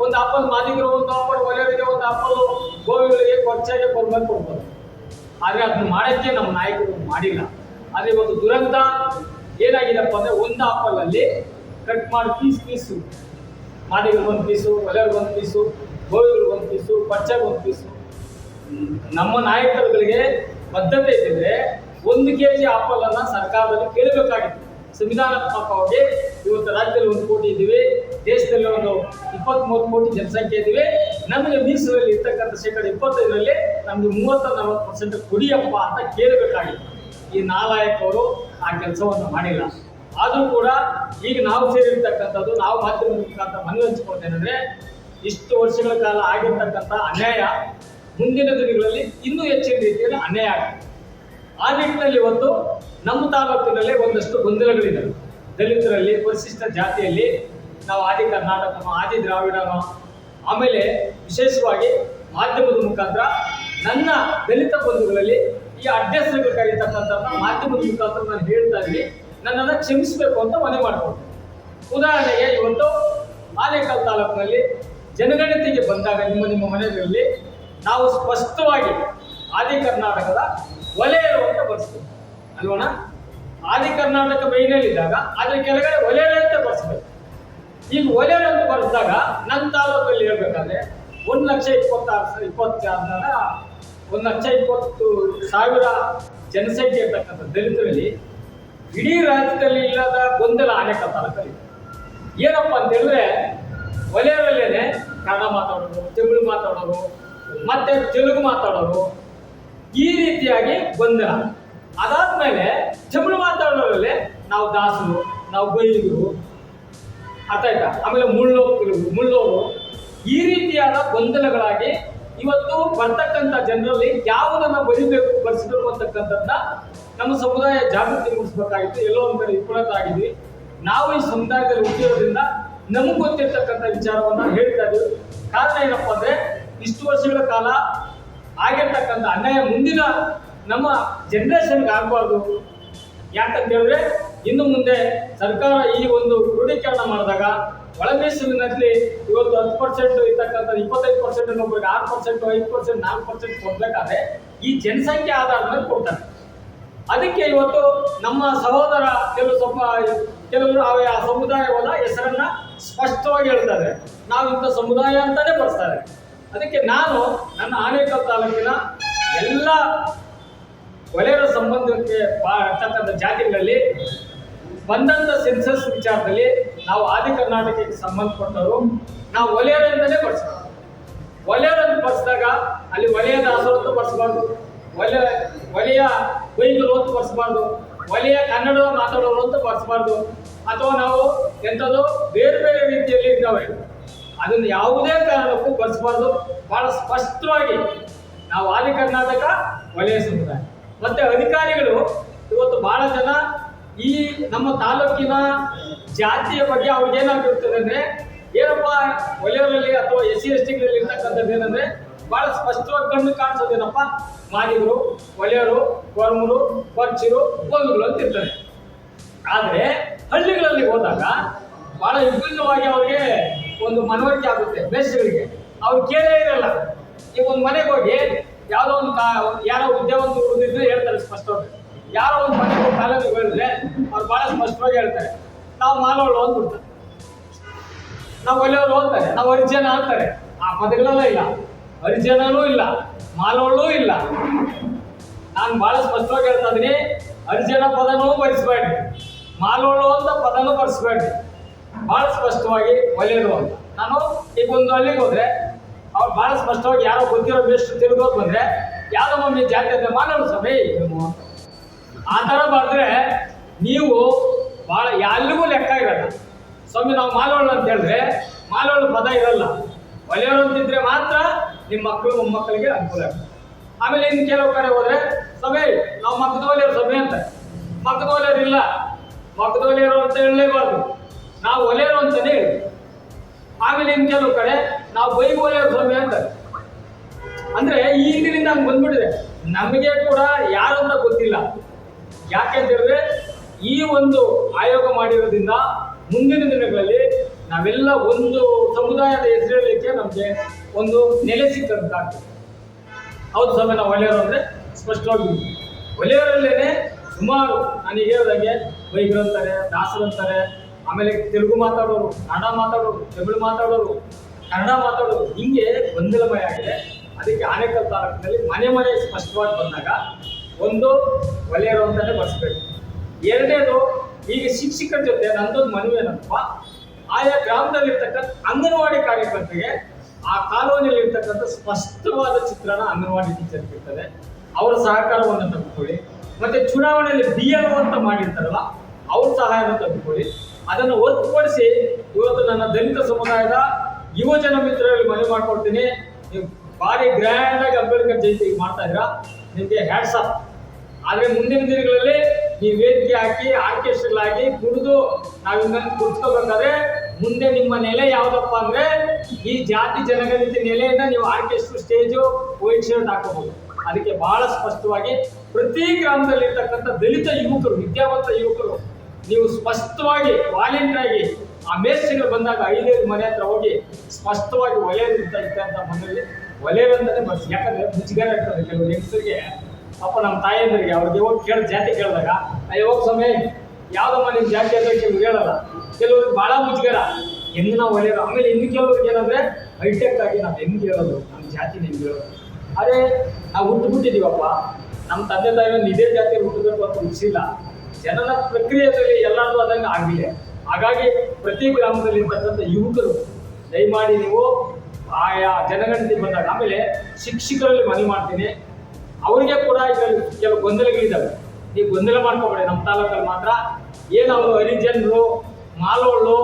ಒಂದು ಆಪಲ್ ಮಾದಿಗರು, ಒಂದು ಆಪಲ್ ಒಲೆಯರಿಗೆ, ಒಂದು ಆಪಲ್ ಗೋವಿಗಳಿಗೆ, ಕೊಚ್ಚಾಗೆ ಕೊಡ್ಬೇಕು ಕೊಡ್ಬೋದು. ಆದರೆ ಅದನ್ನು ಮಾಡೋಕ್ಕೆ ನಮ್ಮ ನಾಯಕರು ಮಾಡಿಲ್ಲ. ಆದರೆ ಒಂದು ದುರಂತ ಏನಾಗಿದೆಪ್ಪ ಅಂದರೆ, ಒಂದು ಆಪಲಲ್ಲಿ ಕಟ್ ಮಾಡಿ ಪೀಸು ಮಾದಿಗಳಿಗೆ ಒಂದು ಪೀಸು, ಒಲೆಗಳಿಗೆ ಒಂದು ಪೀಸು, ಗೋವಿಗಳಿಗೆ ಒಂದು ಪೀಸು, ಪಚ್ಚಗೆ ಒಂದು ಪೀಸು. ನಮ್ಮ ನಾಯಕರುಗಳಿಗೆ ಬದ್ಧತೆ ಇದ್ದಿದ್ರೆ 1 kg ಆಪಲನ್ನು ಸರ್ಕಾರದಲ್ಲಿ ಕೇಳಬೇಕಾಗಿತ್ತು. ಸಂವಿಧಾನಾತ್ಮಕವಾಗಿ ಇವತ್ತು ರಾಜ್ಯದಲ್ಲಿ 1 ಕೋಟಿ ಇದ್ದೀವಿ, ದೇಶದಲ್ಲಿ ಒಂದು 23 ಕೋಟಿ ಜನಸಂಖ್ಯೆ ಇದ್ದೀವಿ. ನಮಗೆ ಮೀಸಲಲ್ಲಿ ಇರ್ತಕ್ಕಂಥ 25% ನಮಗೆ 30-40% ಕೊಡಿಯಪ್ಪ ಅಂತ ಕೇಳಬೇಕಾಗಿತ್ತು. ಈ ನಾಲಾಯಕವರು ಆ ಕೆಲಸವನ್ನು ಮಾಡಿಲ್ಲ. ಆದರೂ ಕೂಡ ಈಗ ನಾವು ಸೇರಿರ್ತಕ್ಕಂಥದ್ದು, ನಾವು ಮಾಧ್ಯಮದ ಮುಖಾಂತರ ಮನವಿ ಹಂಚಿಕೊಳ್ತೇನೆಂದರೆ, ಇಷ್ಟು ವರ್ಷಗಳ ಕಾಲ ಆಗಿರ್ತಕ್ಕಂಥ ಅನ್ಯಾಯ ಮುಂದಿನ ದಿನಗಳಲ್ಲಿ ಇನ್ನೂ ಹೆಚ್ಚಿನ ರೀತಿಯಲ್ಲಿ ಅನ್ಯಾಯ ಆಗುತ್ತೆ. ಆ ನಿಟ್ಟಿನಲ್ಲಿ ಇವತ್ತು ನಮ್ಮ ತಾಲೂಕಿನಲ್ಲಿ ಒಂದಷ್ಟು ಗೊಂದಲಗಳಿವೆ. ದಲಿತರಲ್ಲಿ, ಪರಿಶಿಷ್ಟ ಜಾತಿಯಲ್ಲಿ ನಾವು ಆದಿ ಕರ್ನಾಟಕನೋ, ಆದಿ ದ್ರಾವಿಡನೋ, ಆಮೇಲೆ ವಿಶೇಷವಾಗಿ ಮಾಧ್ಯಮದ ಮುಖಾಂತರ ನನ್ನ ದಲಿತ ಬಂಧುಗಳಲ್ಲಿ ಈ ಅಡ್ರೆಸ್ಗಳು ಕರೀತಕ್ಕಂಥದ್ದನ್ನ ಮಾಧ್ಯಮದ ಮುಖಾಂತರ ನಾನು ಹೇಳ್ತಾ ಇದ್ದೀನಿ, ನನ್ನನ್ನು ಕ್ಷಮಿಸಬೇಕು ಅಂತ ಮನವಿ ಮಾಡ್ಕೊಳ್ತೀನಿ. ಉದಾಹರಣೆಗೆ ಇವತ್ತು ಆನೇಕಲ್ ತಾಲೂಕಿನಲ್ಲಿ ಜನಗಣತಿಗೆ ಬಂದಾಗ ನಿಮ್ಮ ಮನೆಗಳಲ್ಲಿ ನಾವು ಸ್ಪಷ್ಟವಾಗಿ ಆದಿ ಕರ್ನಾಟಕದ ವಲಯರು ಅಂತ ಬರ್ಸ್ತೀವಿ ಅಲ್ವಣ. ಆದಿ ಕರ್ನಾಟಕ ಮೈನಲ್ಲಿದ್ದಾಗ ಅದ್ರ ಕೆಳಗಡೆ ವಲಯರು ಅಂತ ಬರ್ಸ್ಬೇಕು. ಈಗ ವಲಯರು ಅಂತ ಬರ್ಸಿದಾಗ ನನ್ನ ತಾಲೂಕಲ್ಲಿ ಹೇಳ್ಬೇಕಾದ್ರೆ 1,20,000 ಜನಸಂಖ್ಯೆ ಇರ್ತಕ್ಕಂಥ ದಲಿತರಲ್ಲಿ ಇಡೀ ರಾಜ್ಯದಲ್ಲಿ ಇಲ್ಲದ ಗೊಂದಲ ಆನೇಕಲ್ ತಾಲೂಕಲ್ಲಿ. ಏನಪ್ಪ ಅಂತ ಹೇಳಿದ್ರೆ, ವಲಯರಲ್ಲೇನೆ ಕನ್ನಡ ಮಾತಾಡೋರು, ತಮಿಳು ಮಾತಾಡೋರು, ಮತ್ತೆ ತೆಲುಗು ಮಾತಾಡೋರು, ಈ ರೀತಿಯಾಗಿ ಗೊಂದಲ. ಅದಾದ್ಮೇಲೆ ತಮಿಳು ಮಾತಾಡೋರಲ್ಲಿ ನಾವು ದಾಸರು, ನಾವು ಬೈಲಿಗರು, ಅರ್ಥ ಆಯ್ತಾ, ಆಮೇಲೆ ಮುಳ್ಳೋರು, ಈ ರೀತಿಯಾದ ಗೊಂದಲಗಳಾಗಿ ಇವತ್ತು ಬರ್ತಕ್ಕಂಥ ಜನರಲ್ಲಿ ಯಾವುದನ್ನು ಬರಿಸಬೇಕು ಅಂತಕ್ಕಂಥದ್ದನ್ನ ನಮ್ಮ ಸಮುದಾಯ ಜಾಗೃತಿ ಮೂಡಿಸಬೇಕಾಗಿತ್ತು. ಎಲ್ಲೋ ಒಂದು ಕಡೆ ವಿಫಲತೆ ಆಗಿದ್ವಿ. ನಾವು ಈ ಸಮುದಾಯದಲ್ಲಿ ಹುಟ್ಟಿರೋದ್ರಿಂದ ನಮಗೆ ಗೊತ್ತಿರ್ತಕ್ಕಂಥ ವಿಚಾರವನ್ನು ಹೇಳ್ತಾ ಇದ್ದೀವಿ. ಕಾರಣ ಏನಪ್ಪ ಅಂದರೆ, ಇಷ್ಟು ವರ್ಷಗಳ ಕಾಲ ಆಗಿರ್ತಕ್ಕಂಥ ಅನ್ಯಾಯ ಮುಂದಿನ ನಮ್ಮ ಜನ್ರೇಷನ್ಗೆ ಆಗಬಾರ್ದು. ಯಾಕಂತ ಹೇಳಿದ್ರೆ, ಇನ್ನು ಮುಂದೆ ಸರ್ಕಾರ ಈ ಒಂದು ಕ್ರೋಢೀಕರಣ ಮಾಡಿದಾಗ ಒಳ ಮೀಸಲಿನಲ್ಲಿ ಇವತ್ತು 10% ಇರ್ತಕ್ಕಂಥ 25% ಒಬ್ಬರಿಗೆ 6%, 5%, 4% ಕೊಡ್ಬೇಕಾದ್ರೆ ಈ ಜನಸಂಖ್ಯೆ ಆಧಾರದ ಮೇಲೆ ಕೊಡ್ತಾರೆ. ಅದಕ್ಕೆ ಇವತ್ತು ನಮ್ಮ ಸಹೋದರ ಕೆಲವರು ಆ ಸಮುದಾಯವಾದ ಹೆಸರನ್ನ ಸ್ಪಷ್ಟವಾಗಿ ಹೇಳ್ತಾರೆ. ನಾವು ಇಂಥ ಸಮುದಾಯ ಅಂತಾನೆ ಬರ್ಸ್ತಾರೆ. ಅದಕ್ಕೆ ನಾನು ನನ್ನ ಆನೇಕಲ್ ತಾಲೂಕಿನ ಎಲ್ಲ ವಲಯರ ಸಂಬಂಧಕ್ಕೆ ಇರ್ತಕ್ಕಂಥ ಜಾತಿಗಳಲ್ಲಿ ಬಂದಂಥ ಸೆನ್ಸಸ್ ವಿಚಾರದಲ್ಲಿ ನಾವು ಆದಿ ಕರ್ನಾಟಕಕ್ಕೆ ಸಂಬಂಧಪಟ್ಟವರು ನಾವು ವಲಯರಿಂದಲೇ ಬರ್ಸ್ಬೇಕು. ವಲಯರನ್ನು ಬರ್ಸಿದಾಗ ಅಲ್ಲಿ ವಲಯ ದಾಸರು ಅಂತ ಬರ್ಸ್ಬಾರ್ದು, ವಲಯ ಬೈಗರು ಅಂತ ಬರ್ಸ್ಬಾರ್ದು, ವಲಯ ಕನ್ನಡ ಮಾತಾಡೋರು ಅಂತ ಬರ್ಸ್ಬಾರ್ದು, ಅಥವಾ ನಾವು ಎಂಥದ್ದು ಬೇರೆ ಬೇರೆ ರೀತಿಯಲ್ಲಿ ಇದ್ದಾವೆ ಅದನ್ನು ಯಾವುದೇ ಕಾರಣಕ್ಕೂ ಬರ್ಸ್ಬಾರ್ದು. ಬಹಳ ಸ್ಪಷ್ಟವಾಗಿ ನಾವು ಆದಿ ಕರ್ನಾಟಕ ವಲಯ ಸಮುದಾಯ. ಮತ್ತೆ ಅಧಿಕಾರಿಗಳು ಇವತ್ತು ಬಹಳ ಜನ ಈ ನಮ್ಮ ತಾಲೂಕಿನ ಜಾತಿಯ ಬಗ್ಗೆ ಅವ್ರಿಗೆ ಏನಾಗಿರ್ತದೆ ಅಂದರೆ, ಏನಪ್ಪ ವಲಯರಲ್ಲಿ ಅಥವಾ SC/STಗಳಲ್ಲಿ ಇರ್ತಕ್ಕಂಥದ್ದು ಏನಂದರೆ, ಬಹಳ ಸ್ಪಷ್ಟವಾಗಿ ಕಣ್ಣು ಕಾಣಿಸೋದೇನಪ್ಪ, ಮಾದಿಗರು, ವಲಯರು, ವರ್ಮರು, ಪರ್ಚಿರು, ಗೋವಿಗಳು ಅಂತ ಇರ್ತಾರೆ. ಆದರೆ ಹಳ್ಳಿಗಳಲ್ಲಿ ಹೋದಾಗ ಬಹಳ ವಿಭಿನ್ನವಾಗಿ ಅವ್ರಿಗೆ ಒಂದು ಮನವರಿಕೆ ಆಗುತ್ತೆ. ಬೇಸಿಗಳಿಗೆ ಅವ್ರು ಕೇಳೇ ಇರಲ್ಲ. ಈಗ ಒಂದು ಮನೆಗೆ ಹೋಗಿ ಯಾವುದೋ ಒಂದು ಯಾರೋ ವಿದ್ಯಾವಂತ ಹುಡುಗಿದ್ರೆ ಹೇಳ್ತಾರೆ ಸ್ಪಷ್ಟವಾಗಿ. ಯಾರೋ ಒಂದು ಮನೆಗೆ ಕಾಲೇಜಿಗೆ ಹೇಳಿದ್ರೆ ಅವ್ರು ಬಹಳ ಸ್ಪಷ್ಟವಾಗಿ ಹೇಳ್ತಾರೆ, ನಾವು ಮಾಲೋಳು ಅಂದ್ಬಿಡ್ತಾರೆ, ನಾವು ಒಲೆಯವರು ಅಂತಾರೆ, ನಾವು ಹರಿಜನ ಅಂತಾರೆ. ಆ ಪದಗಳೆಲ್ಲ ಇಲ್ಲ, ಹರಿಜನನೂ ಇಲ್ಲ, ಮಾಲೋಳು ಇಲ್ಲ. ನಾನು ಬಹಳ ಸ್ಪಷ್ಟವಾಗಿ ಹೇಳ್ತಾ ಇದೀನಿ, ಹರಿಜನ ಪದನೂ ಬರೆಸಬೇಡ್ರಿ, ಮಾಲೋಳು ಅಂತ ಪದನೂ ಬರೆಸಬೇಡ್ರಿ. ಬಹಳ ಸ್ಪಷ್ಟವಾಗಿ ಒಲೆಯರು ಅಂತ. ನಾನು ಈಗ ಒಂದು ಹಳ್ಳಿಗೆ ಹೋದ್ರೆ ಅವ್ರು ಬಹಳ ಸ್ಪಷ್ಟವಾಗಿ ಯಾರೋ ಗೊತ್ತಿರೋ ಬೆಸ್ಟ್ ತಿರುಗೋದು ಬಂದ್ರೆ ಯಾವುದೋ ಒಮ್ಮೆ ಜಾತಿ ಅಂದರೆ ಮಾಲೋಳು ಸಭೆ ಆ ಥರ ಬರೆದ್ರೆ ನೀವು ಭಾಳ ಎಲ್ಲಿಗೂ ಲೆಕ್ಕ ಇರಲ್ಲ. ಸ್ವಾಮಿ ನಾವು ಮಾಲೋಳು ಅಂತ ಹೇಳಿದ್ರೆ ಮಾಲೋಳು ಪದ ಇರಲ್ಲ. ಒಲೆಯರು ಅಂತಿದ್ರೆ ಮಾತ್ರ ನಿಮ್ಮ ಮಕ್ಕಳು ಮೊಮ್ಮಕ್ಕಳಿಗೆ ಅನುಕೂಲ ಆಗುತ್ತೆ. ಆಮೇಲೆ ಇನ್ನು ಕೆಲವು ಕಡೆ ಹೋದ್ರೆ ಸಭೆ ನಾವು ಮಕ್ಕದೋಲಿಯರು ಸಭೆ ಅಂತ, ಮಕ್ಕದೋಲಿಯರು ಇಲ್ಲ, ಮಕ್ಕದೋಲಿಯರು ಅಂತ ಹೇಳಲೇಬಾರ್ದು, ನಾವು ಒಲೆಯರು ಅಂತಲೇ ಹೇಳಿ. ಆಮೇಲೆ ಇನ್ನು ಕೆಲವು ಕಡೆ ನಾವು ಬೈಗೋಲಿಯರು ಸಭೆ ಅಂತಾರೆ. ಅಂದರೆ ಈ ಹಿಂದಿನಿಂದ ಹಂಗೆ ಬಂದ್ಬಿಟ್ಟಿದೆ. ನಮಗೆ ಕೂಡ ಯಾರು ಅಂತ ಗೊತ್ತಿಲ್ಲ. ಯಾಕೆ ಅಂತ ಹೇಳಿದ್ರೆ, ಈ ಒಂದು ಆಯೋಗ ಮಾಡಿರೋದ್ರಿಂದ ಮುಂದಿನ ದಿನಗಳಲ್ಲಿ ನಾವೆಲ್ಲ ಒಂದು ಸಮುದಾಯದ ಹೆಸರಿಡಲಿಕ್ಕೆ ನಮಗೆ ಒಂದು ನೆಲೆ ಸಿಕ್ಕಂತಾಗ್ತದೆ. ಹೌದು ಸ್ವಾಮಿ, ನಾವು ಒಲೆಯರು ಅಂದರೆ ಸ್ಪಷ್ಟವಾಗಿ ಒಲೆಯರಲ್ಲೇ ಸುಮಾರು ನನಗೆ ಹೇಳ್ದಂಗೆ ಬೈಗರು ಅಂತಾರೆ, ದಾಸರು ಅಂತಾರೆ, ಆಮೇಲೆ ತೆಲುಗು ಮಾತಾಡೋರು, ಕನ್ನಡ ಮಾತಾಡೋರು, ತಮಿಳು ಮಾತಾಡೋರು, ಕನ್ನಡ ಮಾತಾಡೋರು, ಹಿಂಗೆ ಗೊಂದಲಮಯ ಆಗಿದೆ. ಅದಕ್ಕೆ ಆನೇಕಲ್ ತಾಲೂಕಿನಲ್ಲಿ ಮನೆ ಸ್ಪಷ್ಟವಾಗಿ ಬಂದಾಗ ಒಂದು ಒಲೆಯರು ಅಂತಾನೆ ಬರ್ಸ್ಬೇಕು. ಎರಡನೇದು, ಈಗ ಶಿಕ್ಷಕರ ಜೊತೆ ನಂದೊಂದು ಮನವಿ ಏನಪ್ಪ, ಆಯಾ ಗ್ರಾಮದಲ್ಲಿರ್ತಕ್ಕಂಥ ಅಂಗನವಾಡಿ ಕಾರ್ಯಕರ್ತರಿಗೆ ಆ ಕಾಲೋನಿಯಲ್ಲಿ ಇರ್ತಕ್ಕಂಥ ಸ್ಪಷ್ಟವಾದ ಚಿತ್ರಣ ಅಂಗನವಾಡಿ ಟೀಚರ್ ಇರ್ತದೆ, ಅವರ ಸಹಕಾರವನ್ನು ತೆಗೆದುಕೊಳ್ಳಿ. ಮತ್ತೆ ಚುನಾವಣೆಯಲ್ಲಿ BLO ಅಂತ ಮಾಡಿರ್ತಾರಲ್ಲ, ಅವ್ರ ಸಹಾಯವನ್ನು ತೆಗೆದುಕೊಳ್ಳಿ. ಅದನ್ನು ಹೊರತುಪಡಿಸಿ ಇವತ್ತು ನನ್ನ ದಲಿತ ಸಮುದಾಯದ ಯುವಜನ ಮಿತ್ರರಲ್ಲಿ ಮನವಿ ಮಾಡ್ಕೊಡ್ತೀನಿ. ನೀವು ಭಾರಿ ಗ್ರ್ಯಾಂಡ್ ಆಗಿ ಅಂಬೇಡ್ಕರ್ ಜಯಂತಿ ಮಾಡ್ತಾ ಇದ್ದೀರಾ, ನಿಮಗೆ ಹ್ಯಾಟ್ಸ್ ಆಫ್. ಆದರೆ ಮುಂದಿನ ದಿನಗಳಲ್ಲಿ ನೀವು ವೇದಿಕೆ ಹಾಕಿ ಆರ್ಕೆಸ್ಟ್ರಾಗಿ ಕುಡಿದು ನಾವಿನ್ನ ಕುರ್ಸ್ಕೋಬೇಕಾದ್ರೆ ಮುಂದೆ ನಿಮ್ಮ ನೆಲೆ ಯಾವುದಪ್ಪ ಅಂದ್ರೆ ಈ ಜಾತಿ ಜನಗಣತಿ ನೆಲೆಯನ್ನ ನೀವು ಆರ್ಕೆಸ್ಟ್ರಾ ಸ್ಟೇಜು ವೈಟ್ ಶರ್ಟ್ ಹಾಕೋಬಹುದು. ಅದಕ್ಕೆ ಬಹಳ ಸ್ಪಷ್ಟವಾಗಿ ಪ್ರತಿ ಗ್ರಾಮದಲ್ಲಿ ಇರ್ತಕ್ಕಂಥ ದಲಿತ ಯುವಕರು, ವಿದ್ಯಾವಂತ ಯುವಕರು, ನೀವು ಸ್ಪಷ್ಟವಾಗಿ ವಾಲೆಂಟ್ ಆಗಿ ಆ ಮೇಸ್ಟ್ರಿಗಳು ಬಂದಾಗ 5 ಮನೆ ಹತ್ರ ಹೋಗಿ ಸ್ಪಷ್ಟವಾಗಿ ಒಲೆಯರು ಇದ್ದಂತ ಮನೆಯಲ್ಲಿ ಒಲೆಯರಂತಾನೆ ಬರ್ಸಿ. ಯಾಕಂದ್ರೆ ಮುಚ್ಚಿಗಾರ ಇರ್ತದೆ ಕೆಲವು ಹೆಂಗಸರಿಗೆ, ಪಾಪ ನಮ್ಮ ತಾಯಿಯಂದ್ರಿಗೆ ಅವ್ರಿಗೆ ಹೋಗಿ ಜಾತಿ ಕೇಳಿದಾಗ ಹೋಗಿ ಸಮಯ ಯಾವ್ದಮ್ಮ ನಿಮ್ಮ ಜಾತಿ ಅಂದ್ರೆ ಕೆಲವ್ರು ಹೇಳಲ್ಲ, ಕೆಲವ್ರಿಗೆ ಬಹಳ ಮುಚ್ಚಿಗಾರ, ಹೆಂಗ್ ನಾವು ಒಲೆಯರು. ಆಮೇಲೆ ಇನ್ನು ಕೆಲವ್ರಿಗೆ ಏನಂದ್ರೆ ಹೈಟೆಕ್ ಆಗಿ ನಾವು ಹೆಂಗ್ ಹೇಳೋದು, ನಮ್ಮ ಜಾತಿ ಹೆಂಗ್ ಹೇಳೋದು. ಅದೇ ನಾವು ಹುಟ್ಟುಬಿಟ್ಟಿದೀವಪ್ಪ, ನಮ್ಮ ತಂದೆ ತಾಯಿಯನ್ನು ಇದೇ ಜಾತಿಯಲ್ಲಿ ಹುಟ್ಟಬೇಕು ಅಂತ ಹುಟ್ಟಿಸಿಲ್ಲ. ಜನನ ಪ್ರಕ್ರಿಯೆಯಲ್ಲಿ ಎಲ್ಲರೂ ಅದಂಗೆ ಆಗಿಲ್ಲ. ಹಾಗಾಗಿ ಪ್ರತಿ ಗ್ರಾಮದಲ್ಲಿ ಇರ್ತಕ್ಕಂಥ ಯುವಕರು ದಯಮಾಡಿ ನೀವು ಆಯಾ ಜನಗಣತಿ ಬಂದಾಗ, ಆಮೇಲೆ ಶಿಕ್ಷಕರಲ್ಲಿ ಮನವಿ ಮಾಡ್ತೀನಿ, ಅವರಿಗೆ ಕೂಡ ಕೆಲವು ಗೊಂದಲಗಳಿದ್ದಾವೆ. ನೀವು ಗೊಂದಲ ಮಾಡ್ಕೋಬೇಡಿ. ನಮ್ಮ ತಾಲೂಕಲ್ಲಿ ಮಾತ್ರ ಏನು ಅವರು ಹರಿಜನರು ಮಾಲೋళ్ళు